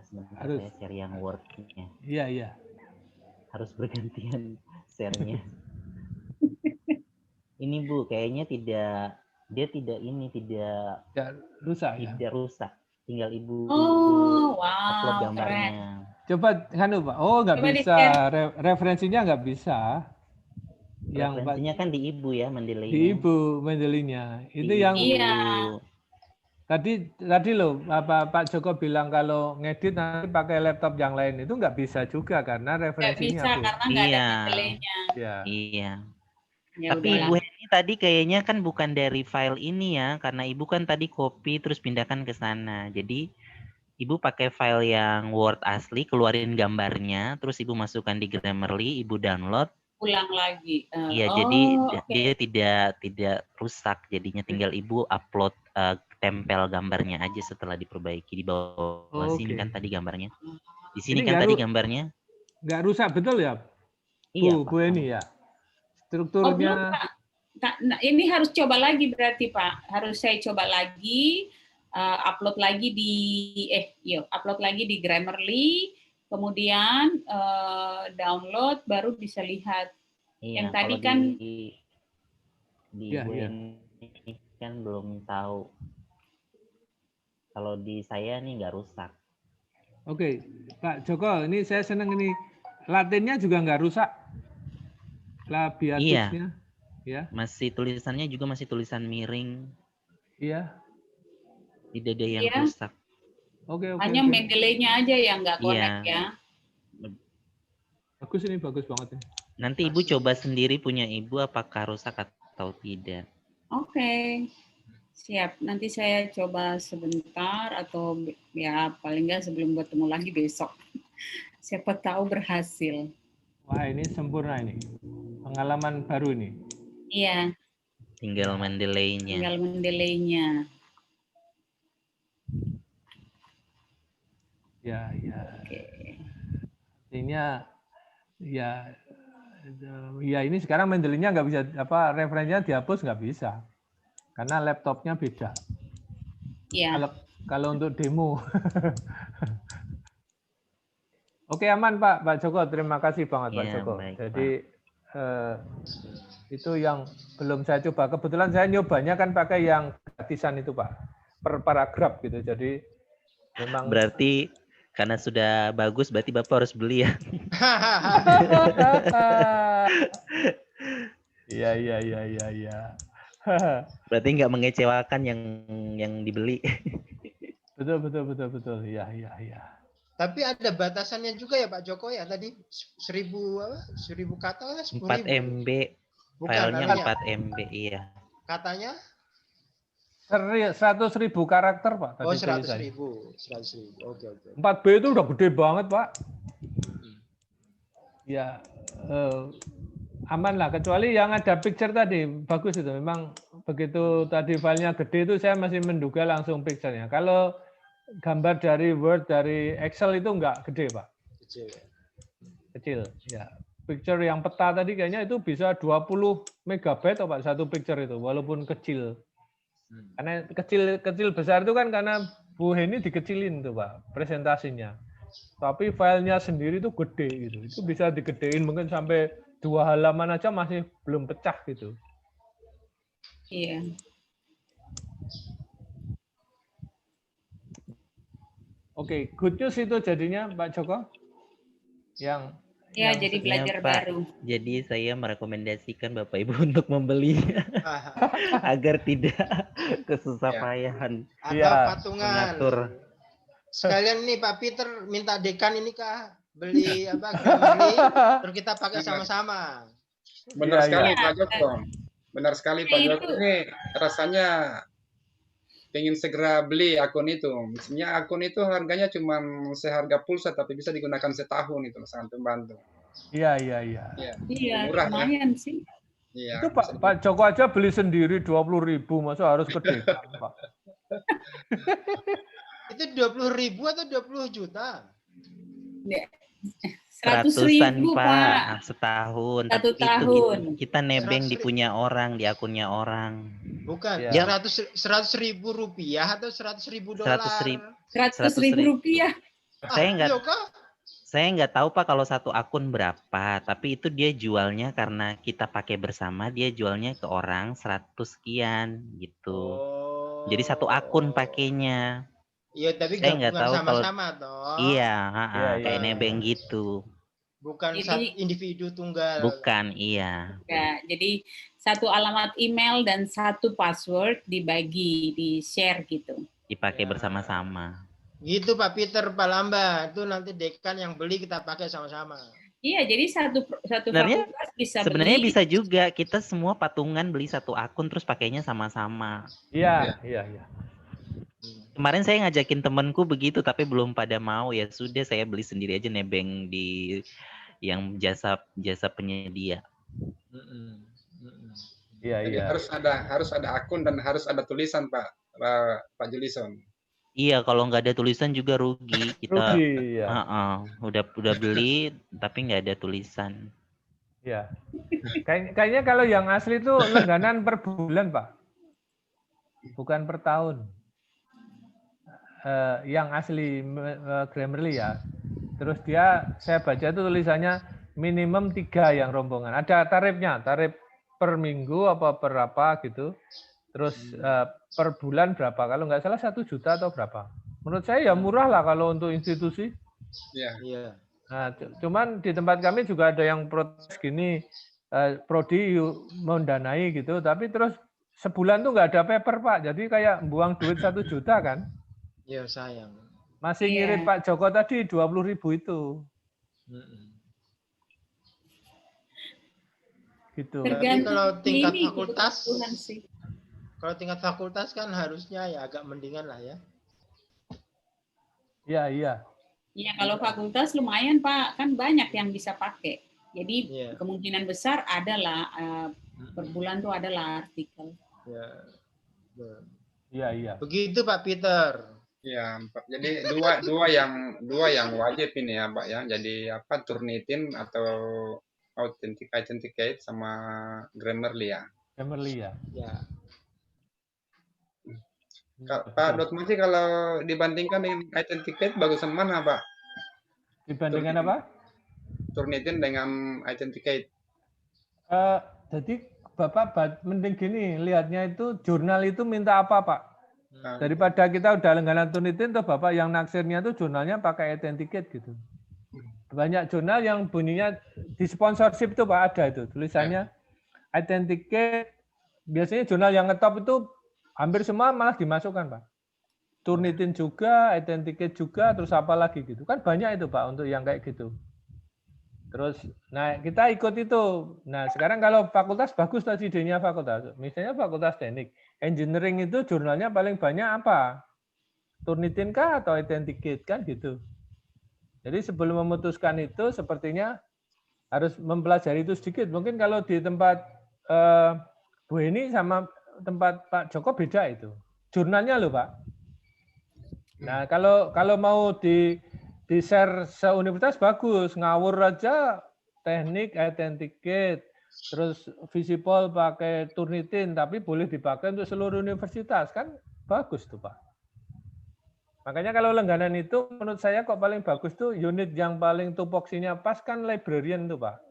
sebentar saya share yang Word-nya. Iya. Harus bergantian share-nya. Ini Bu, kayaknya tidak rusak. Tidak rusak. Tinggal Ibu Oh, upload wow, gambarnya. keren. Coba Pak. Oh, nggak Coba bisa. di-share. Referensinya nggak bisa. Yang Pak Referensinya kan di Ibu ya, di Mendeley-nya. Ibu Mendeley-nya. Itu Di yang Ibu. Iya. tadi loh Pak Joko bilang kalau ngedit nanti pakai laptop yang lain itu nggak bisa juga karena Nggak referensinya bisa Bu. karena nggak ada Iya. Mendeley-nya. Ya. Iya. Ya Tapi Ibu udahlah. Heni tadi kayaknya kan bukan dari file ini ya, karena Ibu kan tadi copy terus pindahkan ke sana. Jadi Ibu pakai file yang Word asli, keluarin gambarnya, terus Ibu masukkan di Grammarly, Ibu download. Ulang lagi. Iya, jadi Oh, oke. dia tidak rusak. Jadinya tinggal Ibu upload tempel gambarnya aja setelah diperbaiki di bawah sini Oke. kan tadi gambarnya. Di sini Ini kan nggak tadi gambarnya. nggak rusak betul ya, Iya, Bu Heni ya. Oh, belum, Strukturnya. Pak. Nah, ini harus coba lagi berarti, Pak. Harus saya coba lagi, upload lagi upload lagi di Grammarly, kemudian download, baru bisa lihat. Iya, Yang tadi kalau kan di Iya, Ibu iya. Heni kan belum tahu. Kalau di saya nih nggak rusak. Oke, Pak Joko, ini saya senang ini Latinnya juga nggak rusak. Labiatusnya. Ya. Masih tulisannya juga masih tulisan miring. Iya. Tidak ada yang Iya. rusak. Oke. hanya Mendeley-nya aja yang nggak connect Iya. ya. Bagus ini, bagus banget ini. Nanti Ibu coba sendiri punya Ibu apakah rusak atau tidak. Oke. Siap. Nanti saya coba sebentar atau ya paling nggak sebelum bertemu lagi besok. Siapa tahu berhasil. Wah, ini sempurna ini. Pengalaman baru ini. Iya, Tinggal Mendeley-nya. tinggal Mendeley-nya. Ya. Oke. Artinya ya ini sekarang Mendeley-nya nggak bisa referensinya dihapus nggak bisa. Karena laptopnya beda. Iya. Kalau untuk demo. Oke, aman Pak Joko, terima kasih banget Pak Ya, Joko. baik, Jadi itu yang belum saya coba. Kebetulan saya nyobanya kan pakai yang gratisan itu Pak, per paragraf gitu. Jadi memang. Berarti karena sudah bagus, berarti Bapak harus beli ya. Iya. Berarti nggak mengecewakan yang dibeli. Betul. Iya. Tapi ada batasannya juga ya Pak Joko ya tadi 1000 kata lah 10.000. 4 MB. Bukan, Filenya namanya. 4 MB, iya. Katanya 100.000 karakter Pak. Tadi 100.000. Oke. 4B itu udah gede banget Pak. Ya aman lah. Kecuali yang ada picture tadi bagus itu. Memang begitu tadi filenya gede itu saya masih menduga langsung picture-nya. Kalau gambar dari Word, dari Excel itu enggak gede Pak. Kecil. Ya. Picture yang peta tadi kayaknya itu bisa 20 megabyte Pak satu picture itu, walaupun kecil. Karena kecil besar itu kan karena Bu Heni dikecilin tuh Pak presentasinya. Tapi filenya sendiri itu gede gitu. Itu bisa digedein mungkin sampai 2 halaman aja masih belum pecah gitu. Iya. Oke, good news itu jadinya Pak Joko. Yang Jadi belajar Pak. baru. Jadi saya merekomendasikan Bapak Ibu untuk membeli agar tidak kesusah payahan. Atau patungan. Mengatur. Sekalian nih Pak Peter minta dekan ini Kak beli Grammarly terus kita pakai sama-sama. Benar sekali iya. Pak Joko. Benar sekali Pak Joko. Ini rasanya ingin segera beli akun itu. Misalnya akun itu harganya cuma seharga pulsa tapi bisa digunakan setahun itu, sangat membantu. Iya. Iya, Murah, lumayan sih. Iya. Itu Pak Joko aja beli sendiri 20.000, masa harus gede Pak? Itu 20.000 atau 20 juta? 100.000 Pak. Setahun. Satu Tapi tahun. Itu kita nebeng di punya orang, di akunnya orang. Bukan, Ya. 100.000 rupiah atau 100.000 dolar? 100.000 rupiah. Saya nggak tahu Pak kalau satu akun berapa, tapi itu dia jualnya karena kita pakai bersama, dia jualnya ke orang 100 sekian gitu. Jadi satu akun pakainya. Iya, tapi Saya nggak gabungan tahu kalau sama-sama toh. iya, Iya, kayak iya. nebeng gitu. Bukan Jadi- individu tunggal. Bukan, iya. Ya, jadi satu alamat email dan satu password dibagi, di-share gitu. Dipakai Ya. bersama-sama. Gitu Pak Peter, Pak Lamba. Itu nanti dekan yang beli kita pakai sama-sama. Iya, jadi satu Sebenarnya- fakultas bisa Sebenarnya beli. bisa juga kita semua patungan beli satu akun terus pakainya sama-sama. Iya, iya, iya. Kemarin saya ngajakin temanku begitu tapi belum pada mau, ya sudah saya beli sendiri aja nebeng di yang jasa penyedia. Iya, Jadi iya. harus ada akun dan harus ada tulisan Pak Julison. Iya, kalau nggak ada tulisan juga rugi. Kita Rugi, ya. udah beli tapi nggak ada tulisan. Ya. Kayaknya kalau yang asli itu langganan per bulan, Pak. Bukan per tahun. Yang asli Grammarly ya. Terus saya baca itu tulisannya minimum 3 yang rombongan. Ada tarifnya, tarif per minggu apa per apa gitu. Terus per bulan berapa? Kalau nggak salah 1 juta atau berapa? Menurut saya ya murah lah kalau untuk institusi. Iya. Iya. Nah, cuman di tempat kami juga ada yang protes gini, prodi mendanai gitu, tapi terus sebulan tuh nggak ada paper Pak, jadi kayak buang duit 1 juta kan. Iya, sayang. Masih Iya. ngirit Pak Joko tadi 20.000 itu. Gitu. Tapi kalau tingkat ini fakultas, kebutuhan sih. kalau tingkat fakultas kan harusnya ya agak mendingan lah ya. Iya, iya. Iya, kalau fakultas lumayan Pak, kan banyak yang bisa pakai. Jadi Iya. kemungkinan besar adalah per bulan tuh adalah artikel. Ya. Iya, iya. Begitu Pak Peter. Iya, Pak. Jadi dua yang wajib ini ya, Pak ya. Jadi apa Turnitin atau Authenticate sama Grammarly ya. Grammarly ya. Ya. Pak Dotmasi kalau dibandingkan dengan Authenticate bagusan mana, Pak? Dibandingkan apa? Turnitin dengan Authenticate. Jadi Bapak mending gini, lihatnya itu jurnal itu minta apa Pak? Daripada kita udah langganan Turnitin, tuh Bapak yang naksirnya tuh jurnalnya pakai Authenticate gitu. Banyak jurnal yang bunyinya di sponsorship tuh Pak ada itu tulisannya Authenticate. Biasanya jurnal yang ngetop itu hampir semua malah dimasukkan Pak. Turnitin juga, Authenticate juga, terus apa lagi gitu. Kan banyak itu Pak untuk yang kayak gitu. Terus, nah kita ikut itu. Nah sekarang kalau fakultas bagus tadi idenya fakultas. Misalnya fakultas teknik, engineering itu jurnalnya paling banyak apa? Turnitin kah atau Authenticate kan gitu. Jadi sebelum memutuskan itu sepertinya harus mempelajari itu sedikit. Mungkin kalau di tempat Bu Eni sama tempat Pak Joko beda itu. Jurnalnya loh Pak. Nah kalau mau di share se-universitas bagus, ngawur aja teknik Authenticate, terus Visipol pakai Turnitin, tapi boleh dipakai untuk seluruh universitas kan bagus tuh Pak. Makanya kalau langganan itu menurut saya kok paling bagus tuh unit yang paling tupoksinya pas kan librarian tuh Pak,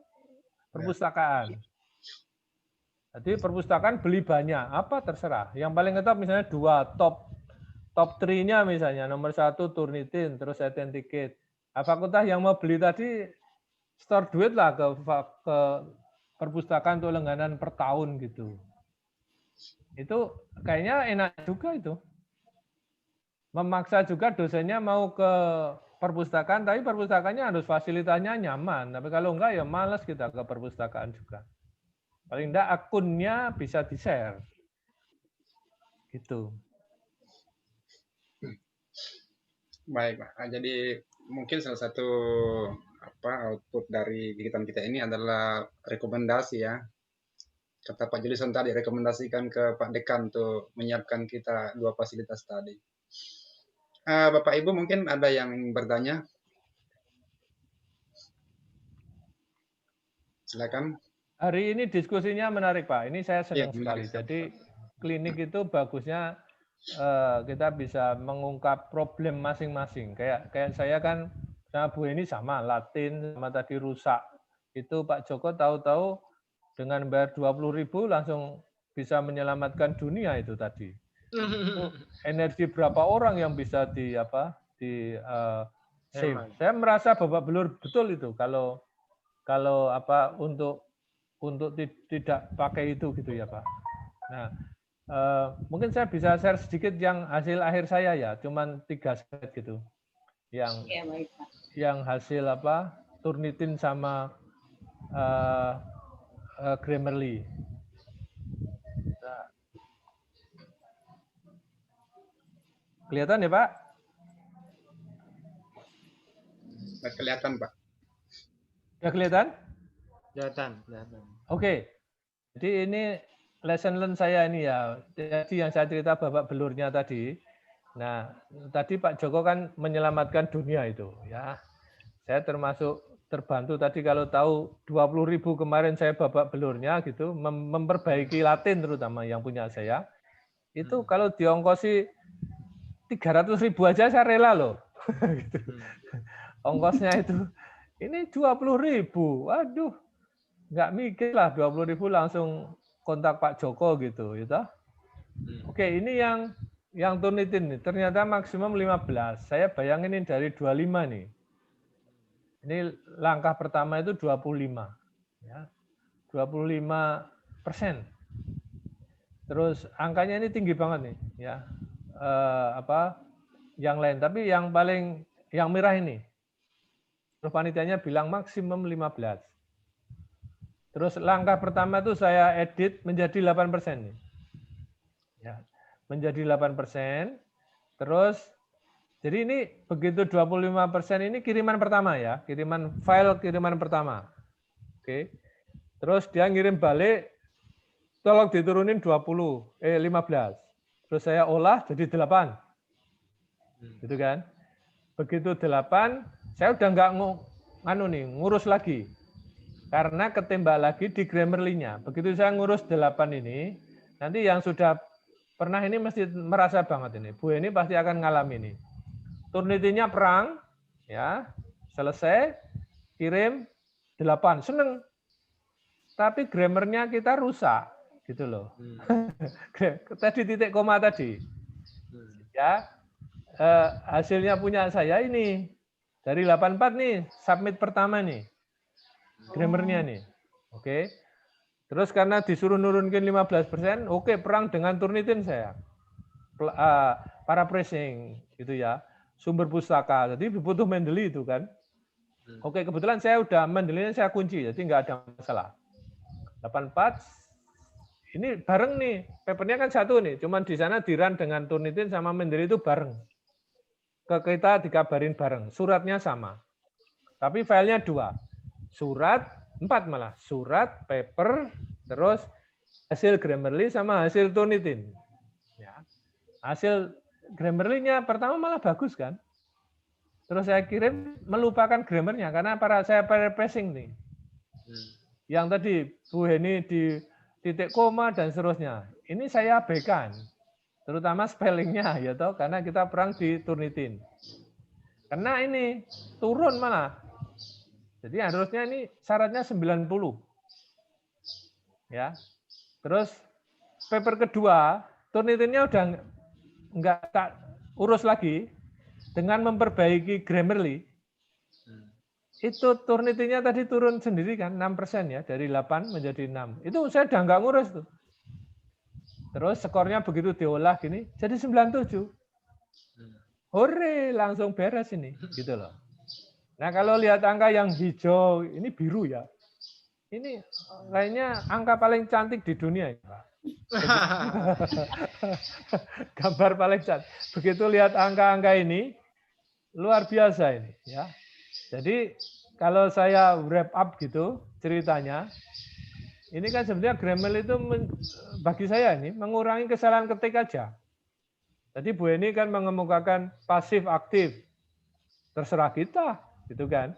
perpustakaan. Jadi perpustakaan beli banyak, apa terserah. Yang paling ngetop misalnya 2 top 3-nya misalnya nomor 1 Turnitin, terus Authenticate. Nah, fakultas yang mau beli tadi store duit lah ke perpustakaan untuk langganan per tahun gitu. Itu kayaknya enak juga itu. Memaksa juga dosennya mau ke perpustakaan, tapi perpustakaannya harus fasilitasnya nyaman. Tapi kalau enggak ya malas kita ke perpustakaan juga. Paling enggak akunnya bisa di-share. Gitu. Baik, Pak. Jadi mungkin salah satu output dari kegiatan kita ini adalah rekomendasi ya. Kata Pak Julison tadi rekomendasikan ke Pak Dekan untuk menyiapkan kita 2 fasilitas tadi. Bapak Ibu mungkin ada yang bertanya? Silakan. Hari ini diskusinya menarik Pak. Ini saya senang menarik. sekali. Jadi klinik itu bagusnya kita bisa mengungkap problem masing-masing. Kayak saya kan sama Bu ini sama Latin sama tadi rusak. Itu Pak Joko tahu-tahu dengan bayar 20.000 langsung bisa menyelamatkan dunia itu tadi. energi berapa orang yang bisa di save. Hemat. Saya merasa babak belur betul itu kalau untuk tidak pakai itu gitu ya Pak. Nah, mungkin saya bisa share sedikit yang hasil akhir saya ya, cuman 3 slide gitu. Ya, baik, Pak. Yang hasil Turnitin sama Grammarly. Nah. Kelihatan ya Pak? Nggak kelihatan, Pak. Sudah kelihatan? Kelihatan. Oke. Jadi ini lesson learn saya ini ya. Jadi yang saya cerita babak belurnya tadi. Nah, tadi Pak Joko kan menyelamatkan dunia itu ya. Saya termasuk terbantu tadi kalau tahu 20.000 kemarin saya babak belurnya gitu, memperbaiki Latin terutama yang punya saya. Itu kalau diongkosi 300.000 aja saya rela loh. Gitu. Ongkosnya itu ini 20.000. Waduh. Nggak mikir lah 20.000 langsung kontak Pak Joko gitu, gitu. Oke, ini yang Turnitin nih. Ternyata maksimum 15. Saya bayangin ini dari 25 nih. Ini langkah pertama itu 25. Ya. 25%. Terus angkanya ini tinggi banget nih, ya. Yang lain, tapi yang merah ini. Terus panitianya bilang maksimum 15. Terus langkah pertama itu saya edit menjadi 8% nih. Ya, menjadi 8%. Terus jadi ini begitu 25% ini kiriman pertama ya, kiriman pertama. Oke. Terus dia ngirim balik, tolong diturunin 15. Terus saya olah jadi 8. Gitu kan. Begitu 8, saya udah nggak ngurus lagi. Karena ketembak lagi di Grammarly-nya. Begitu saya ngurus 8 ini, nanti yang sudah pernah ini mesti merasa banget ini. Bu ini pasti akan ngalami ini. Turnitinnya perang, ya, selesai, kirim 8, seneng. Tapi grammarnya kita rusak, gitu loh. Tadi titik koma tadi, ya, hasilnya punya saya ini dari 84 nih, submit pertama nih, grammarnya nih, oke. Terus karena disuruh nurunkan 15%, oke, perang dengan Turnitin saya, paraphrasing, gitu ya. Sumber pustaka, jadi butuh Mendeley itu kan. Oke, kebetulan saya udah Mendeley-nya saya kunci, jadi nggak ada masalah. 84, ini bareng nih, papernya kan satu nih, cuman di sana di-run dengan Turnitin sama Mendeley itu bareng. Kita dikabarin bareng, suratnya sama. Tapi filenya 2, surat, 4 malah, surat, paper, terus hasil Grammarly sama hasil Turnitin. Ya. Hasil Grammarly-nya pertama malah bagus kan. Terus saya kirim melupakan grammarnya karena saya paraphrasing nih. Yang tadi Bu Heni di titik koma dan seterusnya. Ini saya abaikan. Terutama spellingnya ya toh karena kita perang di Turnitin. Karena ini turun malah. Jadi harusnya ini syaratnya 90. Ya. Terus paper kedua, Turnitinnya udah nggak tak urus lagi dengan memperbaiki Grammarly. Itu Turnitinnya tadi turun sendiri kan 6% ya, dari 8 menjadi 6. Itu saya udah nggak ngurus tuh. Terus skornya begitu diolah gini jadi 97. Hore, langsung beres ini, gitu loh. Nah, kalau lihat angka yang hijau, ini biru ya. Ini kayaknya angka paling cantik di dunia ya, Pak. Gambar paling cantik. Begitu lihat angka-angka ini, luar biasa ini ya. Jadi kalau saya wrap up gitu ceritanya, ini kan sebenarnya Grammarly itu bagi saya ini mengurangi kesalahan ketik aja. Jadi Bu Eni kan mengemukakan pasif aktif, terserah kita, gitu kan.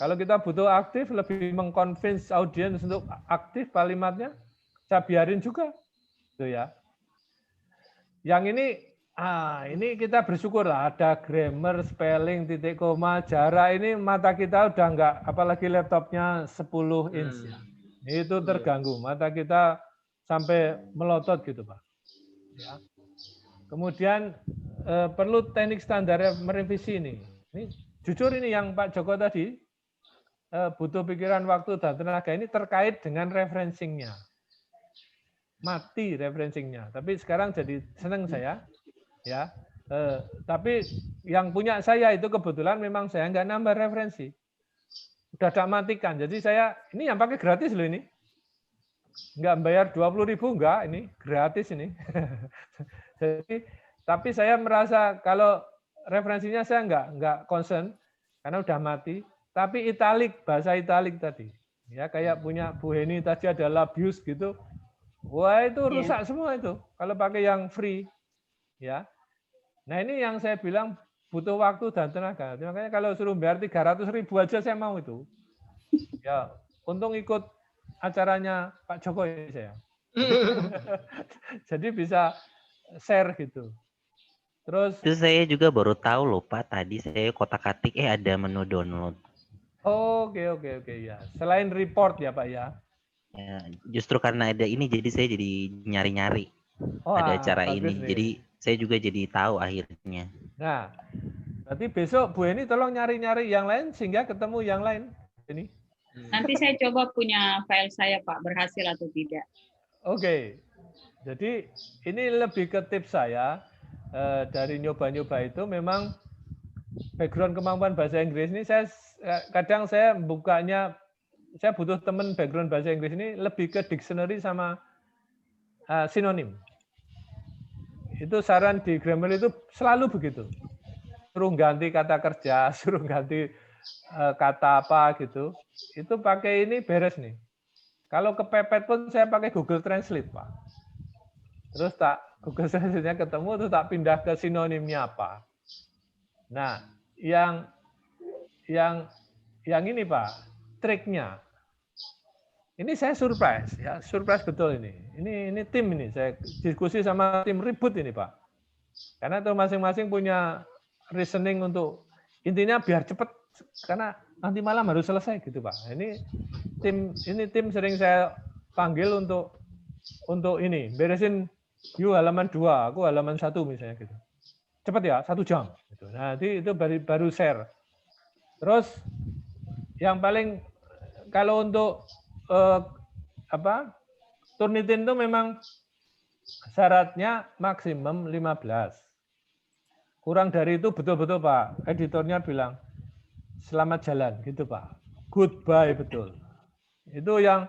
Kalau kita butuh aktif, lebih mengconvince audiens untuk aktif kalimatnya, saya biarin juga, gitu ya. Yang ini kita bersyukur lah ada grammar, spelling, titik koma, jarak ini mata kita udah enggak, apalagi laptopnya 10 inch. Itu terganggu, mata kita sampai melotot gitu Pak. Ya. Kemudian perlu teknik standar merevisi ini. Ini jujur ini yang Pak Joko tadi butuh pikiran, waktu dan tenaga ini terkait dengan referencingnya. Mati referencingnya. Tapi sekarang jadi senang saya, ya. Tapi yang punya saya itu kebetulan memang saya nggak nambah referensi. Udah tak matikan. Jadi saya ini yang pakai gratis loh ini. Nggak bayar 20.000 enggak, ini gratis ini. Jadi tapi saya merasa kalau referensinya saya nggak concern karena udah mati. Tapi italik, bahasa italik tadi, ya kayak punya Bu Heni tadi ada labius gitu, wah itu rusak semua itu kalau pakai yang free, ya. Nah ini yang saya bilang butuh waktu dan tenaga. Makanya kalau suruh bayar 300.000 aja saya mau itu. Ya untung ikut acaranya Pak Jokowi saya. Jadi bisa share gitu. Terus itu saya juga baru tahu loh Pak, tadi saya kotak-katik ada menu download. Oke ya. Selain report ya Pak ya. Ya, justru karena ada ini jadi saya jadi nyari-nyari. Ada acara ini. Nih. Jadi saya juga jadi tahu akhirnya. Nah, berarti besok Bu Eni tolong nyari-nyari yang lain sehingga ketemu yang lain. Ini. Nanti saya coba punya file saya Pak, berhasil atau tidak. Oke. Jadi ini lebih ke tips saya dari nyoba-nyoba itu memang background kemampuan bahasa Inggris ini kadang saya bukanya, saya butuh teman background bahasa Inggris ini lebih ke dictionary sama sinonim. Itu saran di Grammarly itu selalu begitu. Suruh ganti kata kerja, suruh ganti kata apa gitu. Itu pakai ini beres nih. Kalau kepepet pun saya pakai Google Translate, Pak. Terus Google Translate-nya ketemu, terus tak pindah ke sinonimnya apa. Nah, yang ini Pak, triknya. Ini saya surprise, ya surprise betul ini. Ini tim ini, saya diskusi sama tim ribut ini Pak. Karena itu masing-masing punya reasoning untuk intinya biar cepat, karena nanti malam harus selesai gitu Pak. Ini tim sering saya panggil untuk ini beresin you halaman 2, aku halaman 1 misalnya gitu. Cepat ya, 1 jam. Gitu. Nah, itu baru share. Terus yang paling kalau untuk Turnitin itu memang syaratnya maksimum 15. Kurang dari itu betul-betul Pak. Editornya bilang selamat jalan gitu Pak. Goodbye betul. Itu yang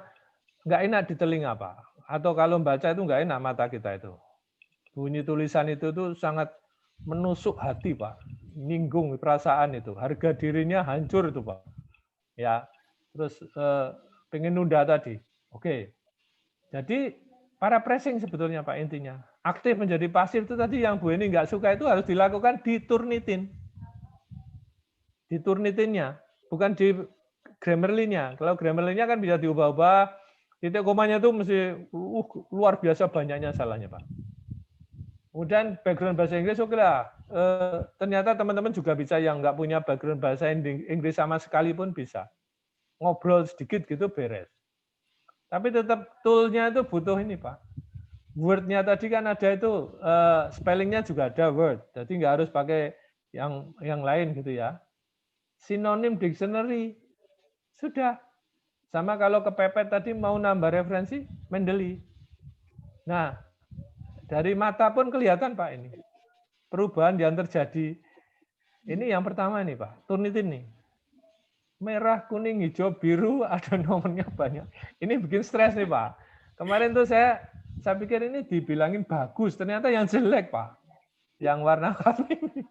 nggak enak di telinga Pak. Atau kalau baca itu nggak enak mata kita itu. Bunyi tulisan itu tuh sangat menusuk hati Pak. Nyinggung perasaan itu. Harga dirinya hancur itu Pak. Ya. Terus pengen nunda tadi. Oke. Jadi para pressing sebetulnya Pak intinya. Aktif menjadi pasif itu tadi yang Bu Eni nggak suka itu harus dilakukan di Turnitin. Di Turnitinnya, bukan di Grammarly-nya. Kalau Grammarly-nya kan bisa diubah-ubah, titik komanya itu mesti luar biasa banyaknya salahnya Pak. Kemudian background bahasa Inggris oke lah. Ternyata teman-teman juga bisa yang nggak punya background bahasa Inggris sama sekali pun bisa. Ngobrol sedikit gitu beres. Tapi tetap tool-nya itu butuh ini Pak. Word-nya tadi kan ada itu, spelling-nya juga ada word. Jadi nggak harus pakai yang lain gitu ya. Sinonim dictionary. Sudah. Sama kalau kepepet tadi mau nambah referensi, Mendeley. Nah, dari mata pun kelihatan Pak ini. Perubahan yang terjadi. Ini yang pertama nih Pak, Turnitin nih. Merah, kuning, hijau, biru, ada nomornya banyak. Ini bikin stres nih Pak. Kemarin tuh saya pikir ini dibilangin bagus, ternyata yang jelek Pak. Yang warna-warni ini.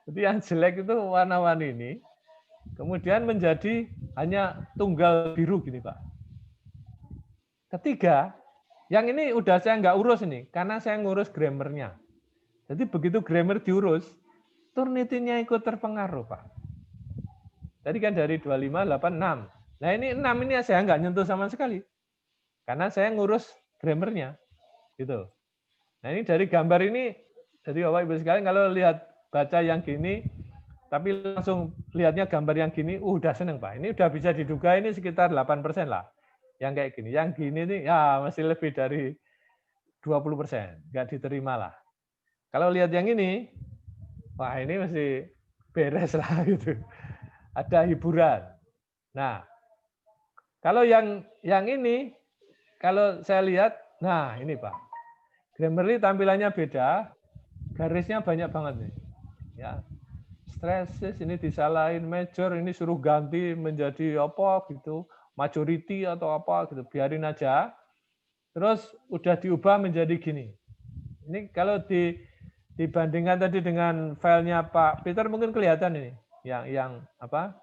Jadi yang jelek itu warna-warni ini. Kemudian menjadi hanya tunggal biru gini Pak. Ketiga, yang ini udah saya nggak urus ini, karena saya ngurus grammarnya. Jadi begitu grammar diurus, Turnitinnya ikut terpengaruh Pak. Tadi kan dari 25, 8, 6. Nah ini 6 ini saya nggak nyentuh sama sekali. Karena saya ngurus grammarnya. Gitu. Nah ini dari gambar ini, jadi Bapak Ibu sekalian kalau lihat baca yang gini, tapi langsung lihatnya gambar yang gini, udah seneng Pak. Ini udah bisa diduga ini sekitar 8% lah. Yang kayak gini. Yang gini nih, ya masih lebih dari 20%, nggak diterima lah. Kalau lihat yang ini, wah ini masih beres lah gitu. Ada hiburan. Nah, kalau yang ini, kalau saya lihat, nah ini Pak, Grammarly tampilannya beda, garisnya banyak banget nih. Ya, stresses ini disalahin major, ini suruh ganti menjadi apa gitu, majority atau apa gitu, biarin aja. Terus udah diubah menjadi gini. Ini kalau dibandingkan tadi dengan filenya Pak Peter mungkin kelihatan ini, yang apa?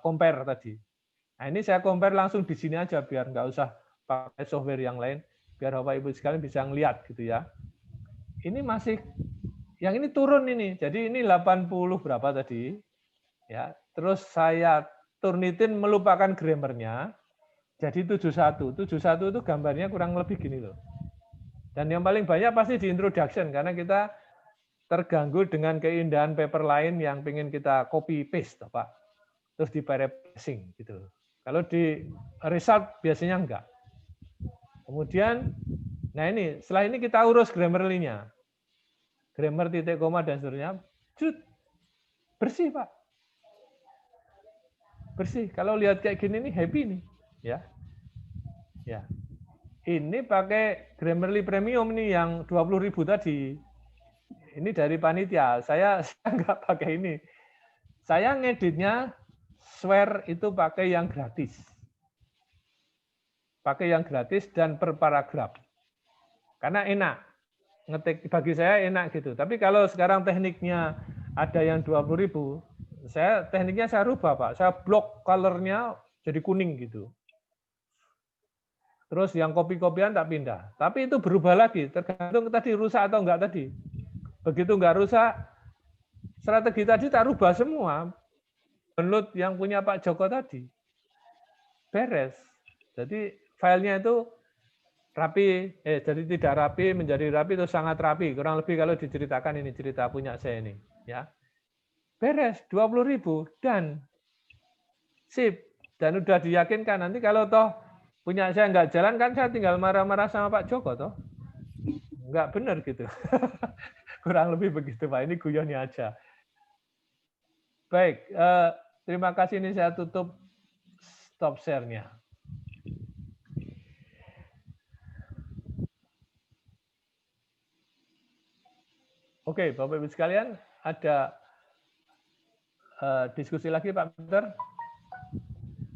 Compare tadi. Nah ini saya compare langsung di sini aja biar nggak usah pakai software yang lain, biar Bapak Ibu sekalian bisa ngelihat gitu ya. Ini masih, yang ini turun ini, jadi ini 80 berapa tadi, ya. Terus saya turnitin melupakan grammarnya, jadi 71. 71 itu gambarnya kurang lebih gini loh. Dan yang paling banyak pasti di introduction karena kita terganggu dengan keindahan paper lain yang pengen kita copy paste, Pak. Terus di passing gitu. Kalau di result biasanya enggak. Kemudian, nah ini setelah ini kita urus Grammarly-nya, grammar, titik, koma dan seterusnya, bersih Pak, bersih. Kalau lihat kayak gini nih happy nih, ya, ya. Ini pakai Grammarly Premium nih yang 20.000 tadi. Ini dari panitia. Saya nggak pakai ini. Saya ngeditnya swear itu pakai yang gratis. Pakai yang gratis dan per paragraf. Karena enak. Ngetik bagi saya enak gitu. Tapi kalau sekarang tekniknya ada yang 20.000, tekniknya saya rubah, Pak. Saya blok color-nya jadi kuning gitu. Terus yang kopi-kopian tak pindah. Tapi itu berubah lagi, tergantung tadi rusak atau enggak tadi. Begitu enggak rusak, strategi tadi tak rubah semua. Download yang punya Pak Joko tadi. Beres. Jadi filenya itu rapi, jadi tidak rapi menjadi rapi itu sangat rapi. Kurang lebih kalau diceritakan ini cerita punya saya ini, ya. Beres 20.000 dan sip, dan udah diyakinkan nanti kalau toh punya saya nggak jalan kan saya tinggal marah-marah sama Pak Joko toh. Nggak benar gitu. Kurang lebih begitu Pak, ini guyonnya aja. Baik, terima kasih, ini saya tutup stop share-nya. Oke, Bapak Ibu sekalian, ada diskusi lagi Pak Peter?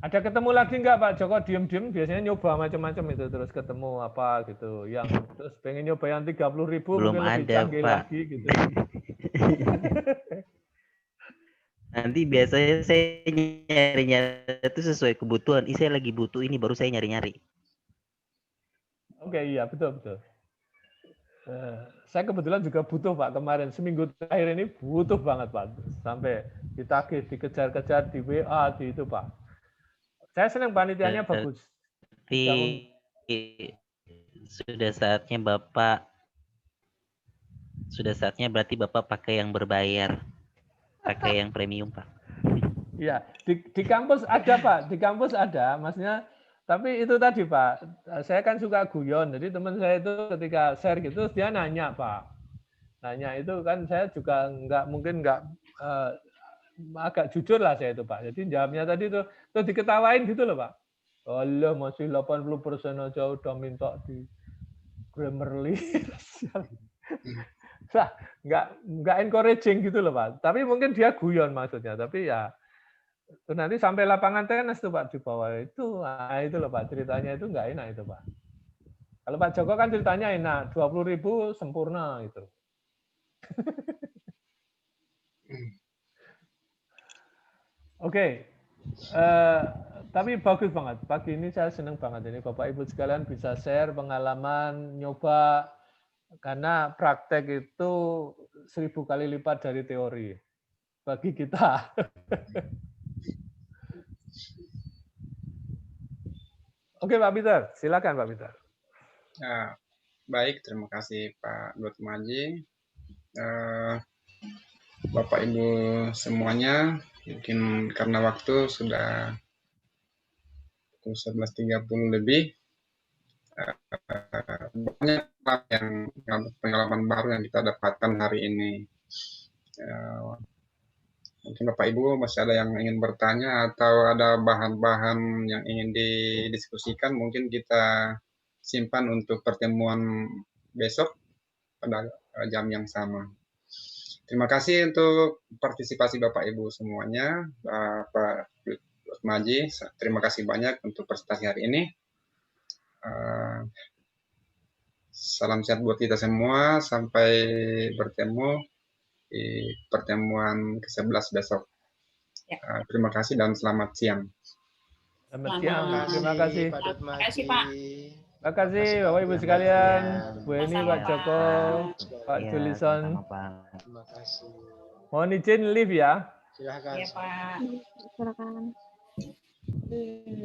Ada ketemu lagi nggak Pak Joko diem-diem? Biasanya nyoba macam-macam itu, terus ketemu apa gitu. Yang terus pengen nyoba yang 30.000 belum mungkin lebih ada, canggih Pak. lagi gitu. Nanti biasanya saya nyari-nyari itu sesuai kebutuhan. Saya lagi butuh ini, baru saya nyari-nyari. Oke, iya betul. Saya kebetulan juga butuh Pak kemarin, seminggu terakhir ini butuh banget Pak. Sampai ditagih, dikejar-kejar di WA, di itu Pak. Saya senang panitianya bagus. Tapi sudah saatnya berarti Bapak pakai yang berbayar. Pakai yang premium, Pak. Iya, di kampus ada, Pak. Di kampus ada, maksudnya. Tapi itu tadi, Pak. Saya kan suka guyon. Jadi teman saya itu ketika share gitu, dia nanya, Pak. Nanya itu kan saya juga mungkin agak jujur lah saya itu, Pak. Jadi jawabnya tadi itu diketawain gitu loh, Pak. Allah, masih 80% aja udah minta di Grammarly. Nah, nggak encouraging gitu loh Pak. Tapi mungkin dia guyon maksudnya. Tapi ya itu nanti sampai lapangan tenis tuh Pak di bawah itu. Nah, itu loh Pak, ceritanya itu nggak enak itu Pak. Kalau Pak Joko kan ceritanya enak, 20.000 sempurna itu. Oke. Tapi bagus banget. Pagi ini saya senang banget ini Bapak Ibu sekalian bisa share pengalaman nyoba. Karena praktek itu 1000 kali lipat dari teori bagi kita. Oke Pak Peter, silakan Pak Peter. Baik, terima kasih Pak Dr. Maji. Bapak Ibu semuanya, mungkin karena waktu sudah 11.30 lebih. Banyak baru yang kita dapatkan hari ini. Mungkin Bapak Ibu masih ada yang ingin bertanya atau ada bahan-bahan yang ingin didiskusikan, mungkin kita simpan untuk pertemuan besok pada jam yang sama. Terima kasih untuk partisipasi Bapak Ibu semuanya. Pak Maji, terima kasih banyak untuk presentasi hari ini. Salam sehat buat kita semua. Sampai bertemu di pertemuan ke-11 besok. Terima kasih dan selamat siang. Selamat siang. Terima kasih. Pak Dut Terima kasih, Pak. Terima kasih Bapak Ibu sekalian, Bu Eni, Sama-sama, Pak Joko, Pak Iya, Julison. sama-sama, Pak. Terima kasih. Mohon izin live ya. Silahkan. Iya, Pak. Silakan.